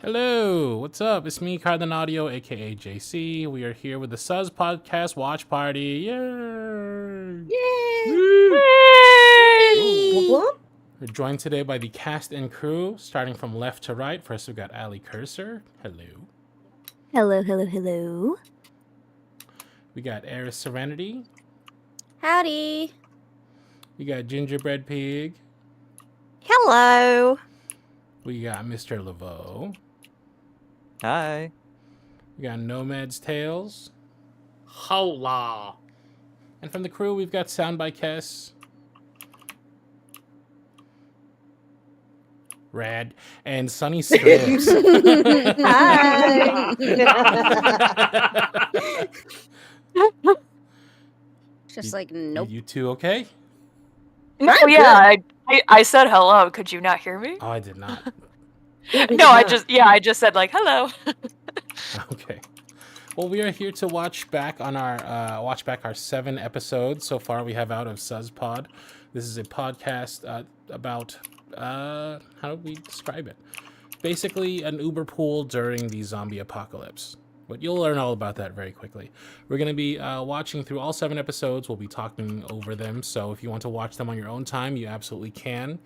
Hello, what's up? It's me, Carden Audio, aka JC. We are here with the SUZPodcast watch party. Yay! Yay! We're joined today by the cast and crew, starting from left to right. First, we've got Ali Cursor. Hello. Hello. We got Eris Serenity. Howdy. We got Gingerbread Pig. Hello. We got Mr. Laveau. Hi. We got Nomad's Tales. Hola. And from the crew, we've got Sound by Kess. Rad. And Sunny Strokes. Hi. Just like, nope. You two okay? Oh yeah, I said hello. Could you not hear me? Oh, I did not. No, I just said like hello. Okay. Well, we are here to watch back our 7 episodes so far we have out of SUZPod. This is a podcast about how do we describe it? Basically, an Uber pool during the zombie apocalypse. But you'll learn all about that very quickly. We're going to be watching through all 7 episodes. We'll be talking over them. So if you want to watch them on your own time, you absolutely can.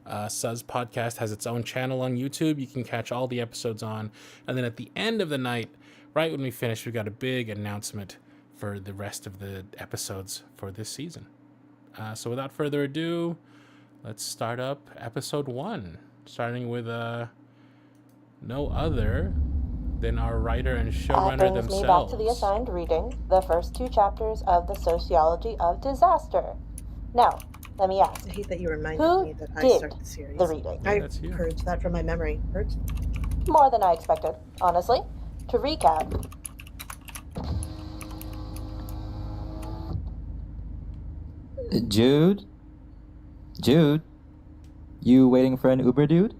SUZPodcast has its own channel on YouTube. You can catch all the episodes on. And then at the end of the night, right when we finish, we got a big announcement for the rest of the episodes for this season. So without further ado, let's start up episode 1, starting with no other than our writer and showrunner brings themselves. me back to the assigned reading, the first 2 chapters of the Sociology of Disaster. Now, let me ask, I hate that you remind who me that I did start the series. the reading? Yeah, I that's you. purged that from my memory. Purged? More than I expected, honestly. To recap, Jude? You waiting for an Uber, dude?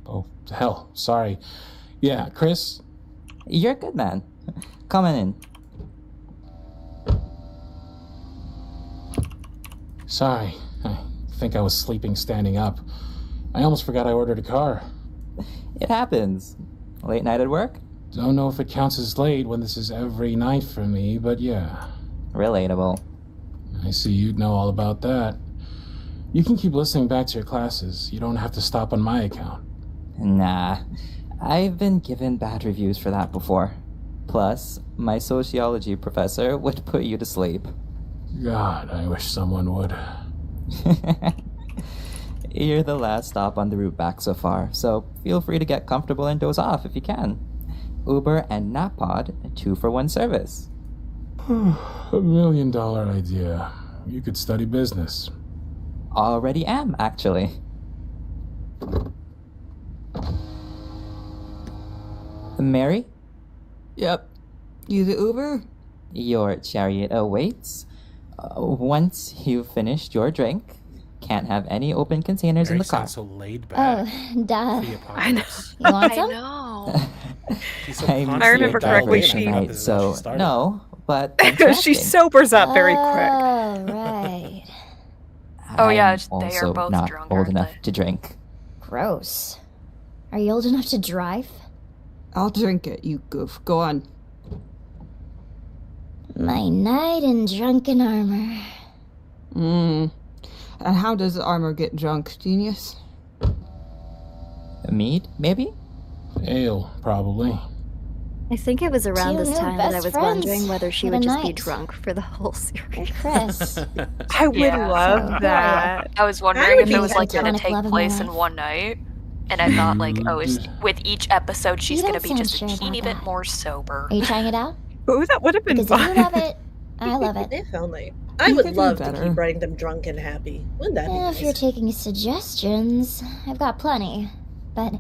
Oh, hell, sorry. Yeah, Chris? You're good, man. Coming in. Sorry. I think I was sleeping standing up. I almost forgot I ordered a car. It happens. Late night at work? Don't know if it counts as late when this is every night for me, but yeah. Relatable. I see you'd know all about that. You can keep listening back to your classes. You don't have to stop on my account. Nah. I've been given bad reviews for that before. Plus, my sociology professor would put you to sleep. God, I wish someone would. You're the last stop on the route back so far, so feel free to get comfortable and doze off if you can. Uber and NapPod, 2-for-1 service. $1 million idea. You could study business. Already am, actually. Mary? Yep. You the Uber? Your chariot awaits. Once you've finished your drink, can't have any open containers in the car. So laid back. Oh, duh. I know. You want I some? know. She's so I'm constantly I remember dialed correctly, in. I she- thought Tonight, this is how so she started. no, but She interesting. sobers up very quick. Oh, right. Oh, yeah, I'm they are also both not drunk, old aren't enough they? to drink. Gross. Are you old enough to drive? I'll drink it, you goof. Go on. My knight in drunken armor. And how does armor get drunk, genius? Mead, maybe? Ale, probably. I think it was around Two this new time that I best was friends wondering whether she for would the just be night. drunk for the whole Hey, series. Chris. I would So, love who are that. I was I wondering would if it be was like the going to iconic take love of my place in life. one night. And I thought like, oh, with each episode she's You going don't to be just a sound sure teeny about bit that. more sober. Are you trying it out? Ooh, that would have been Because if you love it, I love it. if only. I You would could do love to better. keep writing them drunk and happy. Wouldn't that be If nice? you're taking suggestions, I've got plenty. But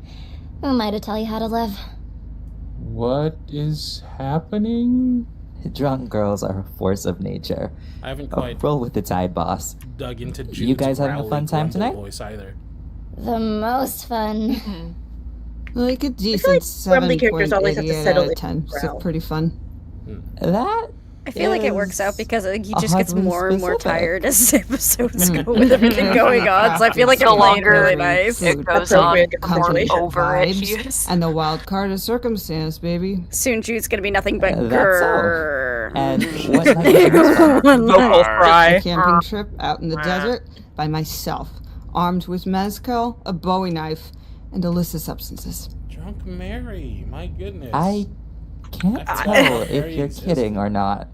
who am I to tell you how to live? What is happening? Drunk girls are a force of nature. I haven't quite Roll with the tide, boss. dug into Jude's You guys having a growly fun time grumble tonight? voice either. The most fun. Like a I feel decent like grumbly characters always have to 7.88 settle out of in 10. growl. So pretty fun. That I feel like it works out because he just gets oddly more and more specific. tired as episodes go with everything going on. So I feel like The it's playing longer really nice. it goes on, Appropriate the more situation. over it he Vibes is. and the wild card of circumstance, baby. Soon Jude's gonna be nothing but That's all. grrr. And what night is this one? One Vocal line. fry. A camping trip out in the desert by myself, armed with mezcal, a Bowie knife, and illicit substances. Drunk Mary, my goodness. I can't tell if you're kidding or not.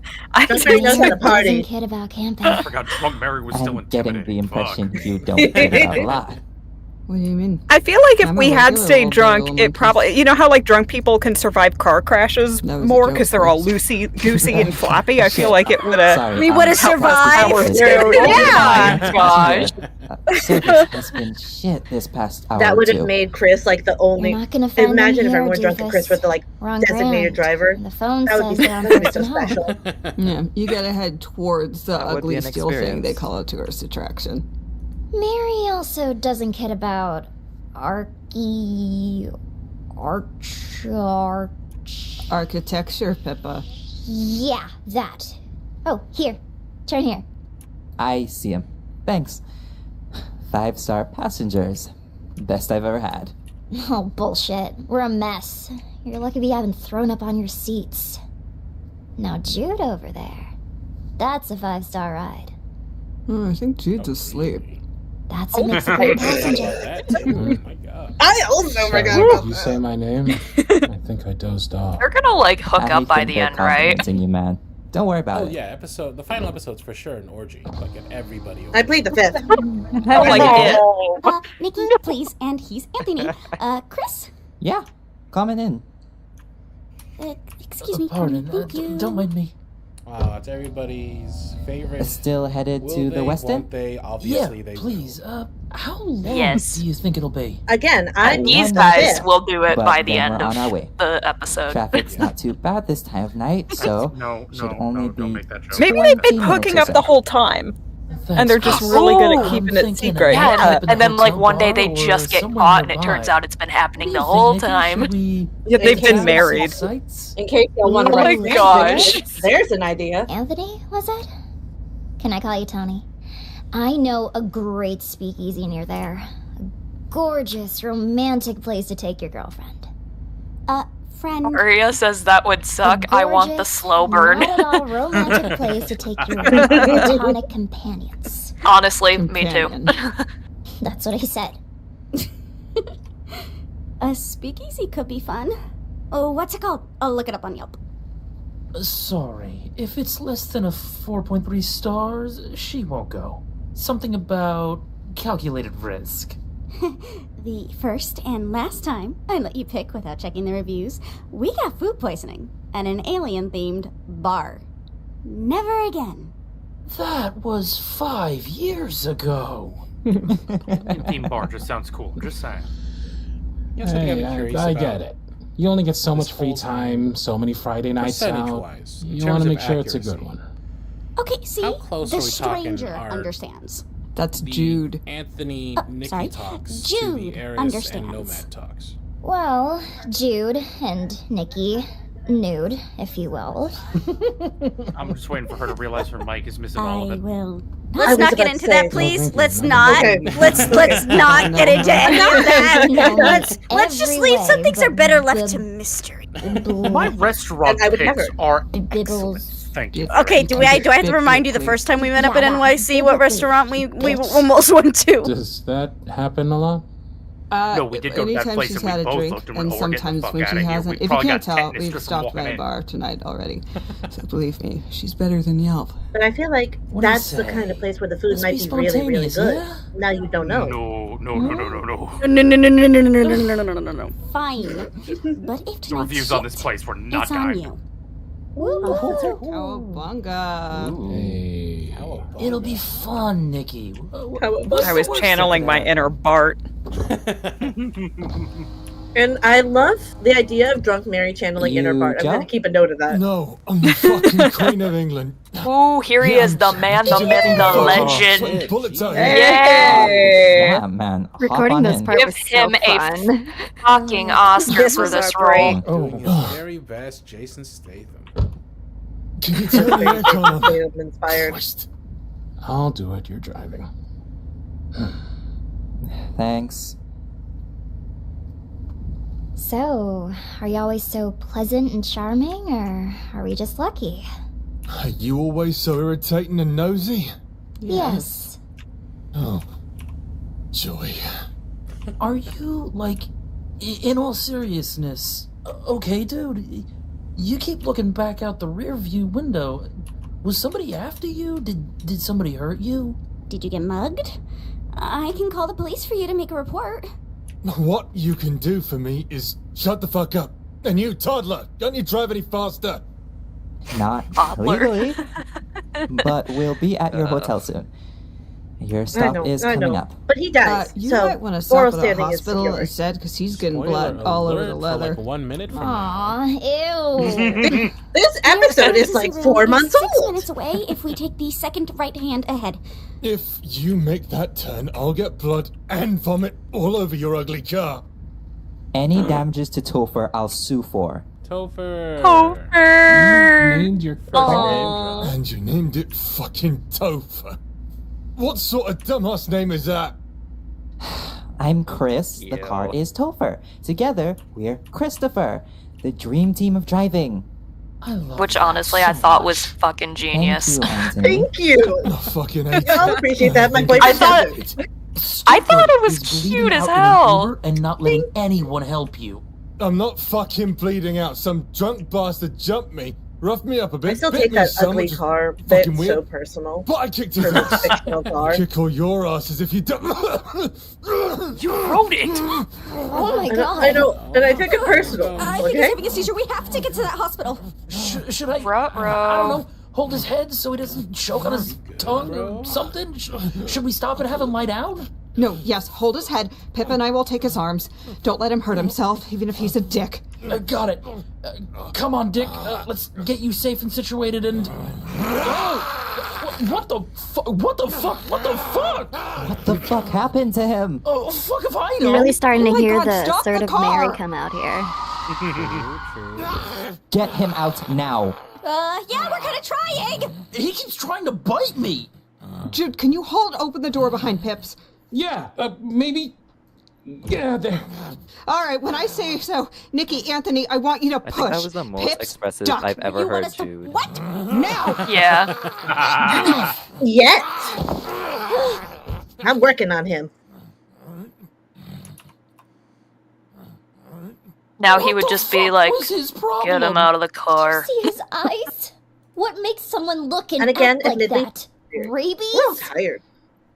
Drunk Mary knows how to Doesn't party. kid about camping. I forgot Drunk Mary was still I'm getting the intimidating. impression you don't care about a lot. What do you mean? I feel like if I'm a we had regular stayed old drunk, little it monkey. probably, you know how like drunk people can survive car crashes That was a more joke, because they're all folks. goosey and floppy. I feel like it would have. Sorry, We would have I'm- survived. Yeah. Oh gosh. Circus has been shit this past hour That would or have two. made Chris like the only. You're not gonna find Imagine them if here, everyone drunk and Chris doofus. with the like We're on designated ground. driver. The phone That would says be they're on that would be first so and home. special. Yeah, you gotta head towards the That would be ugly an steel thing they experience. call a tourist attraction. Mary also doesn't kid about Architecture, Pippa. Yeah, that. Oh, here. Turn here. I see him. Thanks. 5-star passengers. Best I've ever had. Oh, bullshit. We're a mess. You're lucky we haven't thrown up on your seats. Now, Jude over there. That's a 5-star ride. Oh, I think Jude's asleep. That's a Mexican passenger. That too. Oh my god. I also forgot Sorry, about did you that. say my name? I think I dozed off. They're gonna like hook I up by think the they're end, right? complimenting you, man. Don't worry about Oh it. yeah, the final episode's for sure an orgy. Fucking everybody. I played the fifth. Oh, like it. Nikki, please, and he's Anthony. Chris? Yeah, coming in. Excuse me. Pardon, Thank you. don't mind me. Wow, it's everybody's favorite. Still headed Will to they, the West won't End? they? Obviously Yeah, they please. How long Yes. do you think it'll be? Again, I These won the guys fifth. will do it But by the then end we're of on our way. the episode. Traffic's not too bad this time of night, so No, should no, only no, be don't make that joke. Maybe they've been 20 hooking minutes up or the so. whole time, and they're just Thanks. really good Oh, at keeping I'm it thinking secret. it might Yeah, happen in and the then like hotel one day bar they or just get somewhere caught, and it nearby. turns out it's been happening What the do you whole think, Nikki? time. Should we Yeah, they've been Okay. married. sites? In case y'all want to Oh write my it, gosh. there's an idea. Anthony, was it? Can I call you Tony? I know a great speakeasy near there. A gorgeous, romantic place to take your girlfriend. Friend. Maria says that would suck. I want the Gorgeous, slow burn. Not at all romantic place to take your platonic companions. Honestly, me too. Companion. That's what I said. A speakeasy could be fun. Oh, what's it called? I'll look it up on Yelp. Sorry, if it's less than a 4.3 stars, she won't go. Something about calculated risk. The first and last time I let you pick without checking the reviews, we got food poisoning at an alien-themed bar. Never again. That was 5 years ago. Theme bar just sounds cool. I'm just saying. You know, something I'm curious I about? get it. You only get so This much free whole time, so many Friday nights out. Percentage-wise, in You terms want to of make sure it's a accuracy. good one. Okay, see, How close the are we talking stranger are understands. That's The Jude. Anthony Nikki sorry. talks to Jude the Arius and understands. Nomad talks. Well, Jude and Nikki, nude, if you will. I'm just waiting for her to realize her mic is missing all I of it. will. I Let's was not get about into to that, say- please. thank you. Let's No, not. okay. Let's not get into any of that. No, Let's just every leave. Some way, things are but better left to the mystery. My restaurant And I would picks never. are excellent. Bibbles. Thank you. Okay, do I have to remind you the first time we met up at NYC what restaurant we almost went to? Does that happen a lot? No, we did go to that anytime place she's and we had a both drink, looked and and went, "Oh, we're getting the sometimes fuck when outta she here." hasn't. We If you probably can't got tell, tetanus we've just from stopped by walking a in. bar tonight already. So believe me, she's better than Yelp. But I feel like What do you that's the say? kind of place where the food Let's might be be really, really spontaneous, good. yeah? Now you don't know. No. No, no. Fine. But if The tonight's reviews on this shit, place were not it's on kind. you. Cowabunga. Hey. It'll be fun, Nikki. I was channeling my inner Bart. And I love the idea of drunk Mary channeling inner You Bart. I'm going to jump? keep a note of that. No, I'm the fucking Queen of England. Ooh, here he is, the man, the myth, the legend. Bullets out Yeah. Yeah, man. Hop Recording on this in. part Give was so him a fun. fucking Oscar This for was this our break. role. Doing his very best, Jason Statham. Can you turn the aircon on? I'm inspired. Christ. I'll do it. You're driving. Thanks. So, are you always so pleasant and charming, or are we just lucky? Are you always so irritating and nosy? Yes. Oh, joy. Are you, like, in all seriousness, okay, dude? You keep looking back out the rear view window. Was somebody after you? Did somebody hurt you? Did you get mugged? I can call the police for you to make a report. What you can do for me is shut the fuck up. And you, toddler, don't you drive any faster? Not legally, but we'll be at your hotel soon. Your stop is coming up. But he dies. You so might want to stop at a standing is hospital secure. instead, because he's getting Spoiler blood all over alert the for, leather. like 1 minute from Aw, ew. This episode is like 4 months 6 old. minutes away if we take the second right hand ahead. If you make that turn, I'll get blood and vomit all over your ugly car. Any damages to Topher, I'll sue for. Topher. Topher. You named your Aw. And you named it fucking Topher. What sort of dumbass name is that? I'm Chris. The car is Topher. Together, we're Christopher, the dream team of driving. Which honestly I thought was fucking genius. Thank you. Fucking I'll appreciate that. My boyfriend I thought it was Is cute bleeding as out in an hell. Uber and not letting anyone help you. I'm not fucking bleeding out. Some drunk bastard jumped me, roughed me up a bit. I still bit take me that so ugly much, car it's bit fucking so weird. personal. But I kicked his For ass. a fictional car. Kick all your asses if you don't. You wrote it. Oh my god. I know, and I took it personal. I think he's Okay. having a seizure. We have to get to that hospital. Should I? I don't know. Hold his head so he doesn't choke on his tongue or something. Should we stop and have him lie down? No, yes, hold his head. Pippa and I will take his arms. Don't let him hurt himself, even if he's a dick. Got it. Come on, Dick. Let's get you safe and situated and... What the fuck? What the fuck? What the fuck? What the fuck happened to him? Oh, fuck if I know. I'm really starting to my hear God, the stop Sword the of Mary car. come out here. Get him out now. Yeah, we're kind of trying. He keeps trying to bite me. Jude, can you hold open the door behind Pips? Yeah, maybe. Yeah, there. All right, when I say so, Nikki, Anthony, I want you to push. I think that was the most Pips, expressive duck. I've ever You want heard us to Jude. what? Now! Yeah. Yet. I'm working on him. Now he would just be like, What's his problem? get him out of the car. See his eyes? What makes someone look and, And again, act like admittedly, that? Rabies? We're all tired.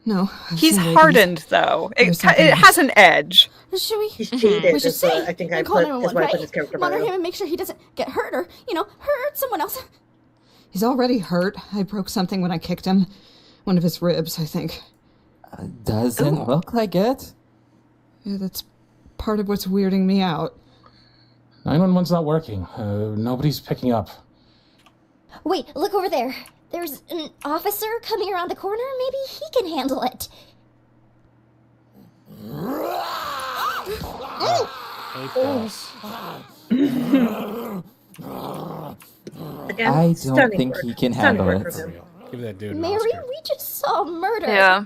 No. He's some ladies. hardened, though. There's something It has an edge. Should we? He's cheated. We should is what say. I think I and call put 911, is what I put right? his character Monitor bio. him and make sure he doesn't get hurt or, hurt someone else. He's already hurt. I broke something when I kicked him. One of his ribs, I think. Doesn't look like it. Yeah, that's part of what's weirding me out. 911's not working. Nobody's picking up. Wait, look over there. There's an officer coming around the corner. Maybe he can handle it. Hey, boss. Again, I don't stunning think work. he can Stunning handle work it. from him. Give that dude an Mary, Oscar. we just saw murder. Yeah.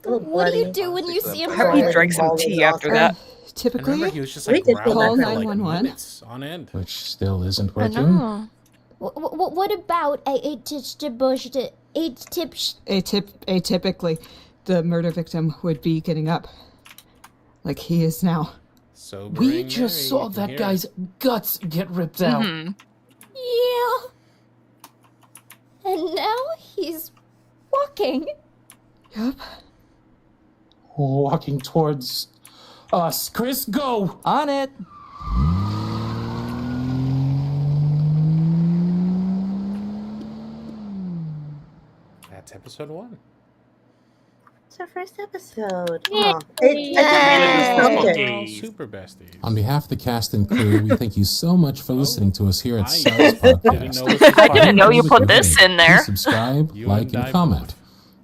What do you do when you see a I hope he murder? drank some tea after that. I Typically, remember he was just We like did growling call for like 911. minutes on end. Which still isn't I working. know. What about atypically, the murder victim would be getting up. Like he is now. Sobering We Mary, just you saw can that hear guy's it. guts get ripped out. Mhm. Yeah. And now he's walking. Yep. Walking towards us. Chris, go! On it. That's episode 1. It's our first episode. Yay. Aw. I just really felt it. Super besties. On behalf of the cast and crew, we thank you so much for listening to us here at I SUZPodcast. didn't know this was I didn't know you Music put or this game, in there. Please subscribe, You like, and and I comment.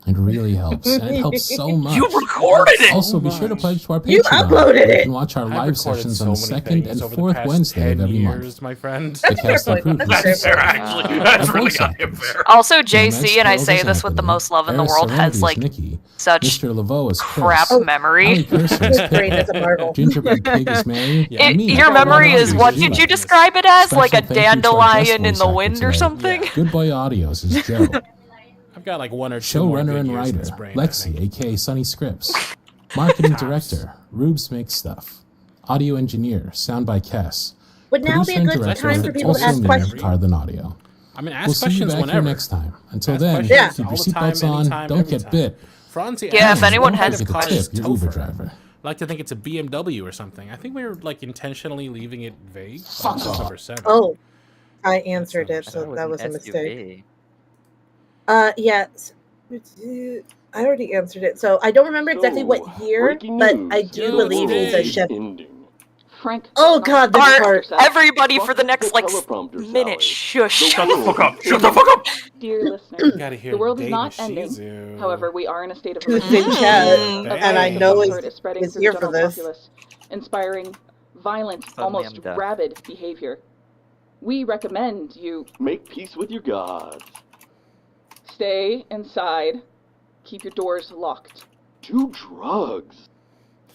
It really helps, and it helps so much. You recorded it! Also, be sure to pledge to our Patreon. You uploaded You it! can watch our I've live recorded sessions so on the many second things and over the fourth past Wednesday 10 of every years, month. my friend. The cast fair and crew point. produces That's fair, this. actually. That's The really voice goddamn actors. fair. Also, Max JC, and I Kills say as this with the Anthony, most love in the Eris world, Serenity has as like Nikki, such Mr. Laveau as crap Chris, memory. Ali Cursor as His brain is a Pip, marvel. Gingerbread Pig is Mary, Yeah, and me. Your memory is what? Julie. Did you describe it as? Like a Special thank you to our guest dandelion in voice the actor wind or today. something? Good Boy Audios is Joe. I've got like one or two more Showrunner good and years in writer, this brain, I Lexi, think. aka Sunny Scripts. Marketing director, Rubes Makes Stuff. Audio engineer, sound by Kess. Would now Producer be a and good director, time for people to also ask me, questions. Carlin Audio. I mean, ask We'll see you questions back whenever. here next time. Until Ask then, questions Yeah. keep your all the time, seatbelts on, anytime, don't every get time. bit. Franzi Yeah, asked if anyone what has kind of Take a car is tip, your Uber Topher? driver. I like to think it's a BMW or something. I think we were like intentionally leaving it vague. Fuck Since off. number 7. Oh, I answered it, That so that was a an mistake. SUV. Yes. I already answered it, so I don't remember exactly what year, but I do Yo, believe he's a it's chef. Frank. Oh God, this part. Everybody for the next like minute, shush. Shut the fuck up. Shut the fuck up. Dear listeners, Gotta hear the world is Dave not and ending. Shizu. However, we are in a state of Who's emergency. in chat, and I know The is word is spreading is through here the for general this. populace, inspiring violent, Suddenly almost I'm deaf. rabid behavior. We recommend you Make peace with your gods. stay inside, keep your doors locked, Do drugs.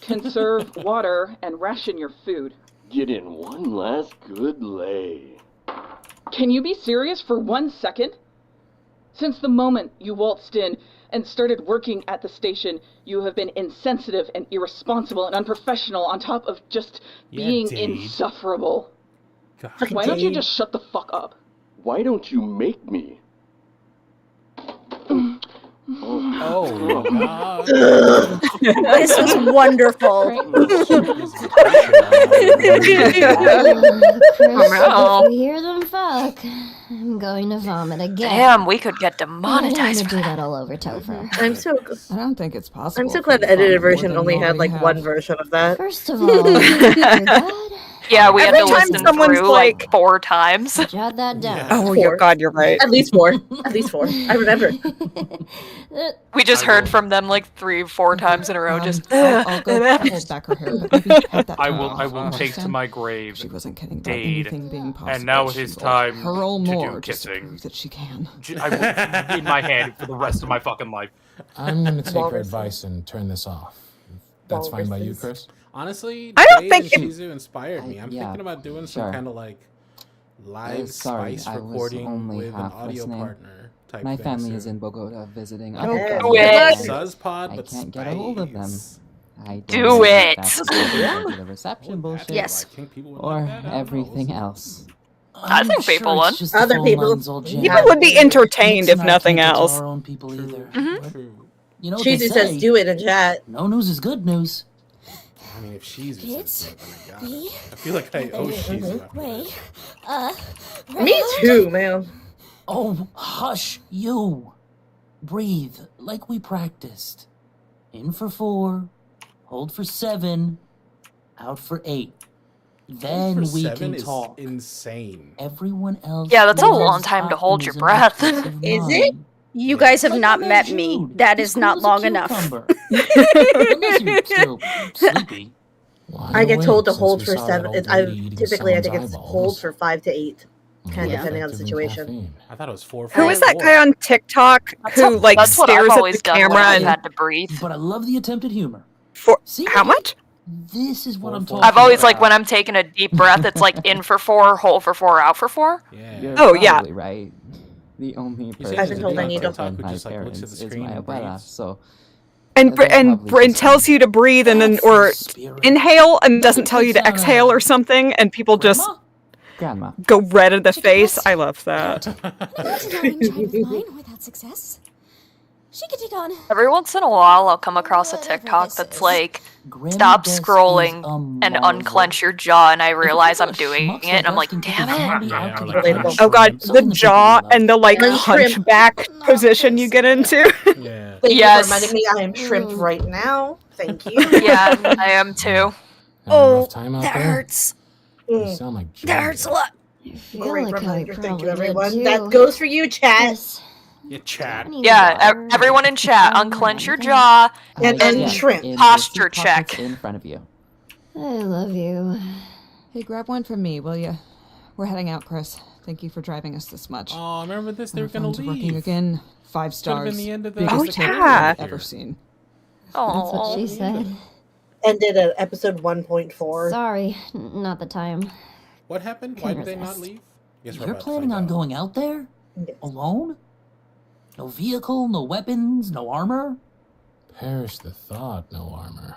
conserve water, and ration your food. Get in one last good lay. Can you be serious for 1 second? Since the moment you waltzed in and started working at the station, you have been insensitive and irresponsible and unprofessional on top of just Yeah, being Dade. insufferable. God. Why don't you just shut the fuck up? Why don't you make me? Oh God. This was wonderful. Chris, if we hear them fuck, I'm going to vomit again. Damn, we could get I don't demonetized want for to do that. that all over Topher. I'm so I don't think it's possible. I'm so for glad you the edited to vomit version more only than you had like already one have. version of that. First of all, dear God, Yeah, we had Every to time listen someone's through like 4 times. jot that down. Oh, Four. God, you're right. At least 4. At least 4. I remember. We just heard from them like 3-4 times in a row. Just I'll go hold back her hair, but maybe hold that I tone will. off. I will take to Understand? my grave. She wasn't kidding about Dade. anything being possible. And now it She is will time hurl to more do just to kissing. prove that she can. I will in my hand for the rest of my fucking life. I'm gonna take your Walruses. advice and turn this off. That's fine by you, Walruses. Chris? Honestly, I don't Dave think and it- Shizu inspired me. I'm yeah, thinking about doing some sure. kind of like live Sorry, spice I was recording only with an half audio listening. partner type My thing family is soon. in Bogota visiting. Do other it. family Do it. members. SUZPod, I but can't get a hold of them. spice. I don't Do know if it. that's because of the reception Would that bullshit be Yes. like, think people would or like that? I don't know. We'll everything see. else. I think people it's would. just the Other phone people- lines all jammed. People would be entertained Nixon if and I nothing can't get to else. Our own people either. True. You know what they Cheesy say? says do it in chat. No news is good news. I mean, if she's Kids, I feel like I owe Shizu after wait, Me too, man. Oh, hush, you. Breathe like we practiced. In for 4, hold for 7, out for 8. Then For we 7 can is talk. insane. Everyone else. Yeah, that's a lives long time to hold your optimism breath. and peace of Is it? mind. You guys have Like not my man met me. Jude. That He's is cool not as a long enough. cucumber. Unless you're still sleepy. Well, I get wait, told to since hold we for saw 7. that old I lady eating typically I someone's think it's eyeballs. hold for 5 to 8, kind of More depending on the effective than situation. caffeine. I thought it was 4. Who is that guy on TikTok who like That's what I've stares at always the done when camera I've and had to breathe. But I love the attempted humor. for See? how much? This is what I'm Four, talking I've always about. like when I'm taking a deep breath, it's like in for 4, hold for 4, out for 4. Yeah. You're Oh, yeah. probably right. The only said person I've been told I need to- other than who my just, like, looks at parents the is screen my and abuela, breathes. so And they'll and probably just tells you to breathe and then That's or the spirit. inhale and doesn't tell you to Sound exhale like- or something, and people just Grandma. go red in the face. I love that. Fine without success. She could take on. Every once in a while, I'll come across a TikTok that's like, stop scrolling and unclench your jaw, and I realize I'm doing it, and I'm like, damn it. Relatable. Oh god, the jaw and the like And shrimp. hunchback position you get into. Yeah. Thank you Yes. for reminding me I am shrimped right now. Thank you. Yeah, I am too. Having a Oh, rough time out that there? hurts. You sound like That hurts a lot. I feel Great like I reminder. Thank probably you, everyone. did That too. goes for you, chat. Yes. Yeah, chat. Yeah, everyone in chat, unclench your jaw and shrimp. Posture check. In front of you. I love you. Hey, grab one from me, will you? We're heading out, Chris. Thank you for driving us this much. Oh, remember this? They were gonna Phone's working leave. again. 5 stars. Could've been the end of the Biggest tip yeah. I've ever seen. That's what she said. Ended at episode 1.4. Sorry, not the time. What happened? Why did they not leave? Guess we're You're about to planning find on out. going out there? Alone? No vehicle, no weapons, no armor? Perish the thought, no armor.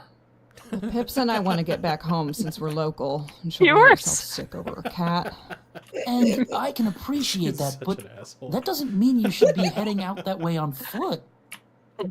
Well, Pips and I want to get back home since we're local. And she'll Yours. make herself sick over a cat. And I can appreciate that, but that doesn't mean you should be heading out that way on foot.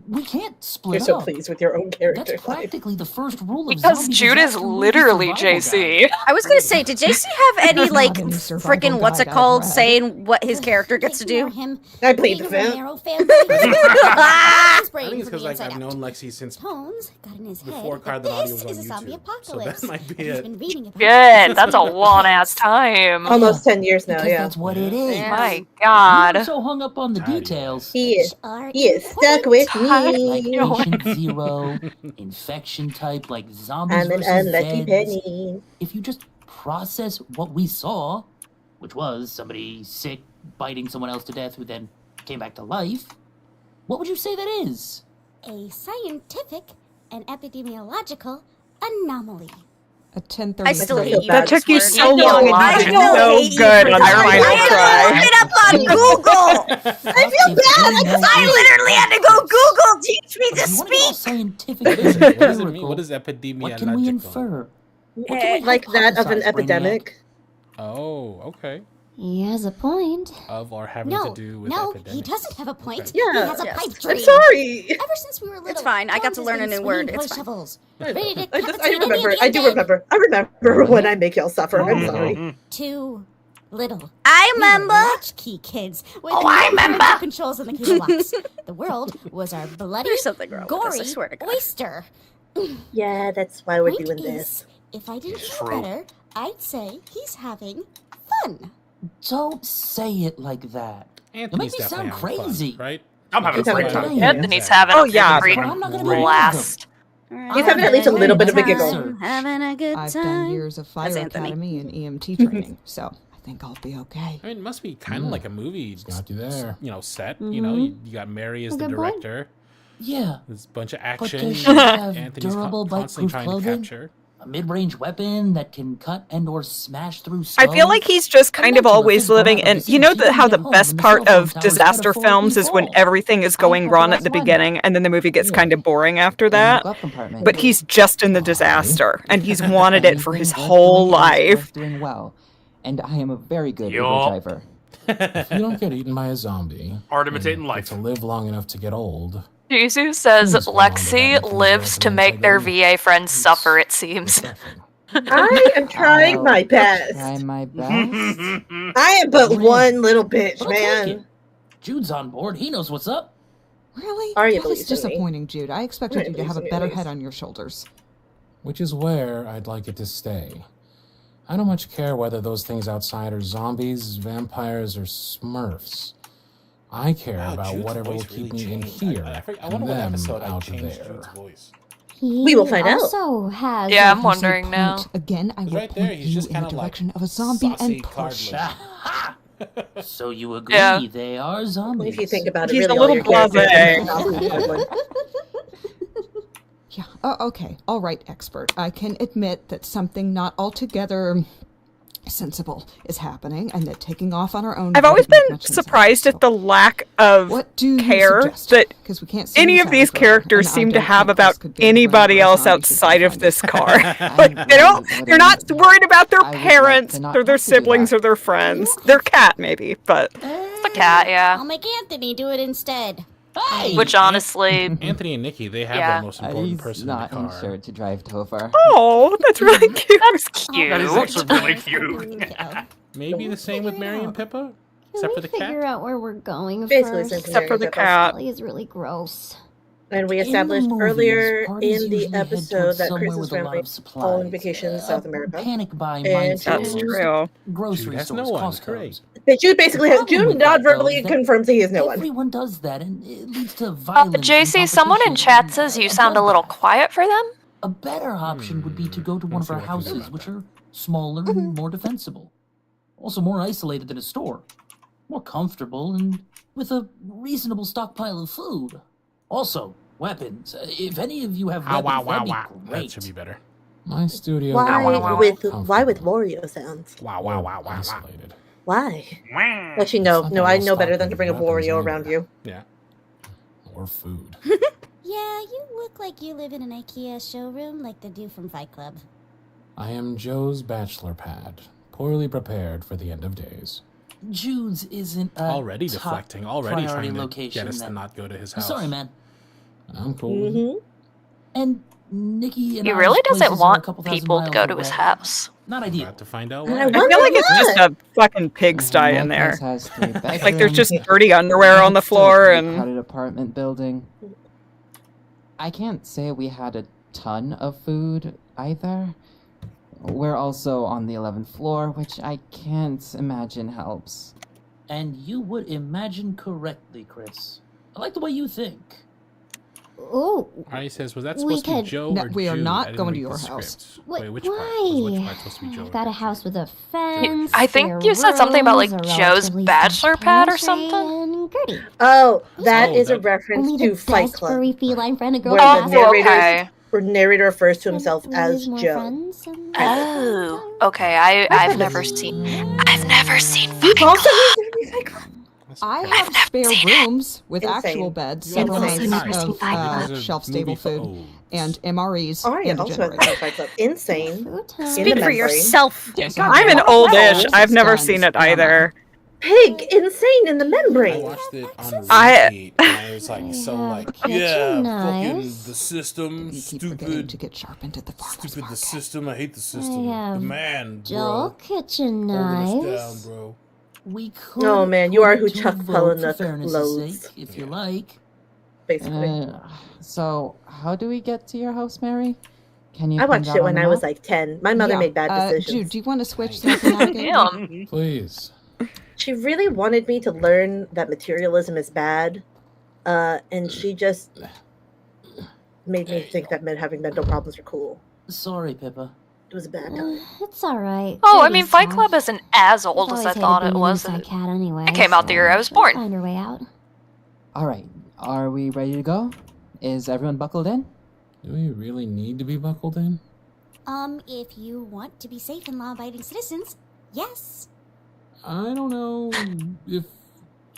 We can't split You're so up. pleased with your own character. That's practically the first rule of Because zombie Jude is disaster movie literally survival JC. guide. I was gonna say, did JC have any like Not any survival freaking what's it guide I've called read. saying what his character gets to do? Him. I played the Big fifth. Romero fan favorite. I His brain think it's from because the like inside I've out. known Lexi since Tones got in his before head Card that the Audio was this on is a zombie YouTube. So apocalypse. that might be He's it. been reading about Shit, that's a long ass time. Almost 10 years now, Because yeah. that's what it is. My God. You're so hung up on the details. He is stuck with Like me. patient zero, infection type like zombies I'm an versus unlucky Zeds. penny. If you just process what we saw, which was somebody sick biting someone else to death who then came back to life, what would you say that is? A scientific and epidemiological anomaly. At 10:30. I still hate you. That took you This so word. long and I you did still no hate you good for on that. Final I had to Try. look it up on Google. I feel bad. I literally had to go Google teach me to If you want to get all speak. scientific What and does it mean? empirical, What is what can we epidemiological? infer? What can we Like that of an hypothesize, epidemic. Oh, okay. He has a point. Of or having No, to do with no, epidemics. he doesn't have a point. Okay. He Yeah. has a Yes. pipe dream. I'm sorry. Ever since we were little, It's fine. I got Jones to has learn a been new swinging word. toy It's fine. shovels, I ready to I decapitate remember. any I of do the undead. remember. I remember when I make y'all suffer. I'm sorry. Too little. I We were remember. latchkey kids with Oh, I no parental remember. controls on the cable box. The world was our bloody, There's something wrong with gory this, I swear to God. oyster. Yeah, that's why we're Point doing is, this. if I didn't It's know true. better, I'd say he's having fun. Don't say it like that. Anthony's me definitely sound having fun, crazy. right? I'm having a He's great having time. fun. Anthony's having Oh, a yeah. great But I'm not gonna be blast. He's having at least a little bit of a giggle. Having a good I've time. done years of fire That's Anthony. academy and EMT training, so I think I'll be okay. I mean, it must be kind of like a movie. Got you there. You know, set. You know, you got Mary as the Good point. director. Yeah, There's a bunch of but action. does she have Anthony's durable constantly bite-proof trying to clothing? capture. A mid-range weapon that can cut and or smash through stone? I feel like he's just kind of always living in. You know how the best part of disaster films is when everything is going wrong at the beginning and then the movie gets kind of boring after that. But he's just in the disaster and he's wanted it for his whole life. Doing well, and I am a very good Uber Yup. driver. If you don't get eaten by a zombie, Art and imitating get life. to live long enough to get old, Jesus says Please hold on to that Lexi mechanism lives to as make their identity. VA friends suffer, it seems. I am trying my best. Try my best. I am but one little bitch, But I'll take it. man. Jude's on board. He knows what's up. Really? Are you That was believing me? disappointing, Jude. I expected Right, you to have a believe me, better please. head on your shoulders. which is where I'd like it to stay. I don't much care whether those things outside are zombies, vampires, or smurfs. I care Wow, about Jude's whatever will voice keep really me in changed. here I and wonder what them episode I out changed there. Jude's voice. We will find out. Also has. Yeah, I'm If you say wondering now. point Again, I will Right there, point he's you just in the kinda like direction of a zombie saucy and push. cardboard. So you agree Yeah. they are zombies? If you think about it, He's really, a all little your characters blasé. are zombies. Yeah, okay. All right, expert. I can admit that something not altogether sensible is happening and that taking off on our own... I've always wouldn't make been much sense. surprised at the lack of What do you care suggest? that 'Cause we can't see any this of out these further, characters and I seem to don't have think about this could be a anybody plan for else zombies if we outside of find this it. car. I Like really they're not wouldn't- worried about their I would like parents, to not or their have to do siblings, that. or their friends. Their cat, maybe, but It's the cat, yeah. I'll make Anthony do it instead. Hey! Which honestly, Anthony and Nikki, they have Yeah. the most important He's person not in the car. insured to drive Topher. oh, that's really cute. that's cute. That is actually really cute. Maybe the same with Mary and Pippa, except for the figure cat. out where we're going Basically, first? same Except for the Pippa. cat. Ellie is really gross. And we In the established movies, earlier parties in the usually head episode towards that somewhere Chris's with a lot family of is supplies. all on vacation in South America. Panic buy And mindset. That's true. Grocery Jude has stores, no one. Costco's. Great. But Jude basically has, problem Jude with that, though, non-verbally is that confirms he is no one. Everyone does that, and it leads to violence. and JC, someone in competition chat says and you sound a little quiet for them. A better option would be to go to one of our houses, which are smaller and more defensible. Also more isolated than a store. More comfortable and with a reasonable stockpile of food. Also, weapons. If any of you have weapons, that'd be great. That should be better. My studio. Why with Wario sounds? Wow. Isolated. Why? Actually, no. I know better than to bring a Wario around you. Yeah. Or food. Yeah, you look like you live in an IKEA showroom like the dude from Fight Club. I am Joe's bachelor pad, poorly prepared for the end of days. Jude's isn't a Already top deflecting. Already priority trying to location get us to then. not go to his I'm house. sorry, man. I'm cool. And Nikki and He I's really places doesn't are a want couple thousand people to miles go to his away. house. Not ideal. Got to find out And why. I I feel like it's just a fucking pigsty My in there. place has 3 bedrooms. Like there's just dirty underwear on the floor and crowded apartment building. I can't say we had a ton of food either. We're also on the 11th floor, which I can't imagine helps. And you would imagine correctly, Chris. I like the way you think. Oh, He says, was that We supposed to be could- Joe No, or we are Jude? not I didn't going to read your the house. script. What- Wait, which why? part? Was which part supposed to be Joe? I've got a house with a You- fence. I think you said something about like Joe's bachelor pad or something. Gertie. Oh, that is a that- reference Only to the Fight best Club, furry feline friend a girl where can the ask. okay. narrator refers to himself Lose as more Joe. friends and- Oh, okay. I've never seen You've fucking also Club. been Fight Club. I have spare rooms with Insane. actual beds, Insane. several Insane. nights of Those are shelf-stable movie food, photos. and MREs Aria and a also has generator. a Fight Club. Insane. Food In time. the Speak for membrane. yourself. I'm an oldish. I've never seen it either. Pig, insane in the I membrane. watched it on I- repeat, and I was like, so like, kitchen yeah, knives. fucking the system, You keep forgetting to stupid, get sharpened at the farmer's stupid the market. system. I hate the system. I The have man, Joel bro, kitchen holding us knives. down, bro. We could Oh, man, you are who put it to a Chuck vote for Palahniuk fairness' loathes. sake, if you like. Basically. So, how do we get to your house, Mary? Can you I find watched out it on when the I was map? like 10. My mother made bad decisions. Jude, do you want to switch so I can navigate? Damn. Please. She really wanted me to learn that materialism is bad, and she just made me think that men having mental problems are cool. Sorry, Pippa. It was a bad time. It's alright. Oh, I mean, Fight Club isn't as old I've as always I hated thought being it an was. inside cat anyway. It came out the year I was she'll born. Find her way out. Alright, are we ready to go? Is everyone buckled in? Do we really need to be buckled in? If you want to be safe and law-abiding citizens, yes. I don't know if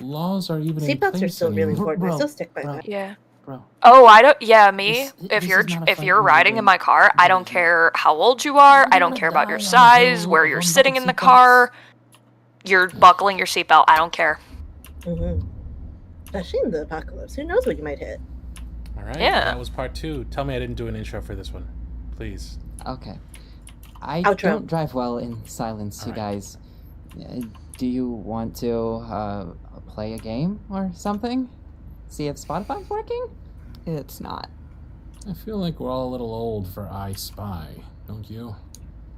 laws are even in Seatbelts place are still really anymore. important. I still stick by that. Yeah. Bro. Oh, I don't. Yeah, me. This If is you're not a if fight you're we're riding in doing. my car, I don't care how old you are. I don't care about your size, where you're sitting in the car. You're buckling your seatbelt. I don't care. Mm-hmm. Especially in the apocalypse. Who knows what you might hit? All right, Yeah. that was part 2. Tell me I didn't do an intro for this one, please. Okay. I Outro. don't drive well in silence, you Alright. guys. Do you want to play a game or something? See if Spotify's working? It's not. I feel like we're all a little old for I Spy, don't you?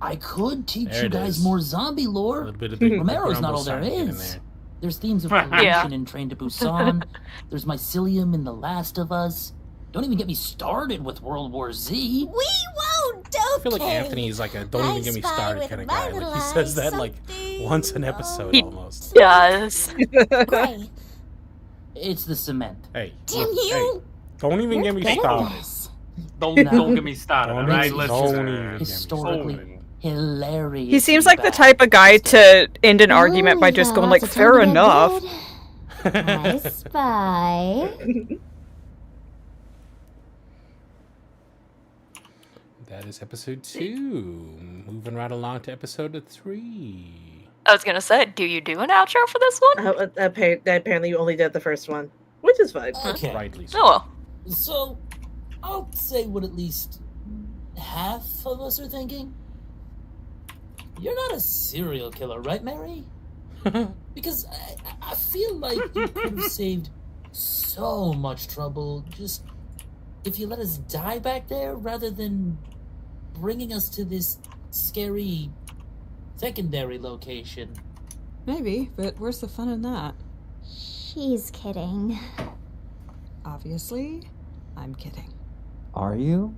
I could teach There you it guys is. more zombie A lore. little bit of Big Romero's not Rumble all there starting to get in is. there. There's themes of Yeah. pollution in Train to Busan. There's mycelium in The Last of Us. Don't even get me started with World War Z. We won't, okay? I feel like Anthony's like a don't I even get me spy started with kind of my guy. Like little he says eyes that like something once an episode He- almost. Does. Gray. It's the cement. Hey, Damn look, you! hey, don't even get me good at started. this. Don't get me started. Don't All right, even- listen. don't even get me Historically started. hilarious. He seems like the type of guy to end an argument by just going like, "Fair enough." I spy. That is episode 2. Moving right along to episode 3. I was gonna say, do you do an outro for this one? Apparently, you only did the first one, which is fine. Okay. Rightly so. Oh well. So, I'll say what at least half of us are thinking. You're not a serial killer, right, Mary? Because I feel like you could have saved so much trouble just if you let us die back there rather than bringing us to this scary secondary location. Maybe, but where's the fun in that? She's kidding. Obviously, I'm kidding. Are you?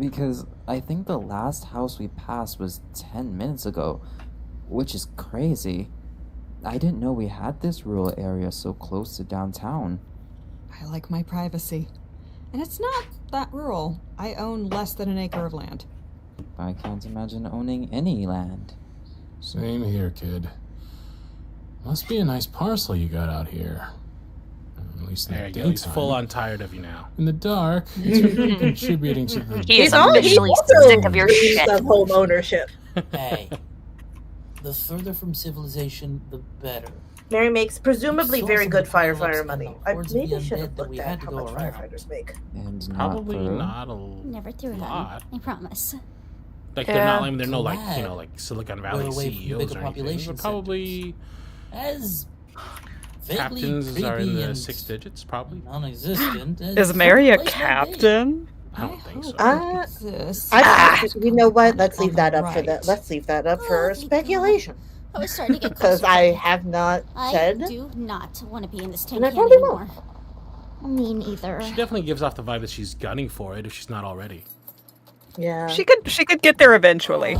Because I think the last house we passed was 10 minutes ago, which is crazy. I didn't know we had this rural area so close to downtown. I like my privacy. And it's not that rural. I own less than an acre of land. I can't imagine owning any land. Same here, kid. Must be a nice parcel you got out here. At least in There the you go. He's daytime. full on tired of you now. In the dark, it's really contributing to the... He is officially sick of your shit. Of home ownership. Hey, the further from civilization, the better. Mary makes presumably It's very also good the pileups firefighter and money. the I hordes of maybe the should have undead that looked we at had to how go much around. firefighters make. And Probably not not a Never threw it lot. on. I promise. Like they're not. I mean, they're no Glad like Silicon we're Valley away from CEOs bigger or anything. population But probably As vaguely captains are in creepy the and 6 digits. Probably. non-existent as Is Mary a some place might be. captain? I don't think so. You know what? Let's leave that up for that. Let's leave that up for speculation. I was starting to get Because closer. I have not I said. do not want to be in this tin And I can probably anymore. won't. Me neither. She definitely gives off the vibe that she's gunning for it if she's not already. Yeah. She could get there eventually.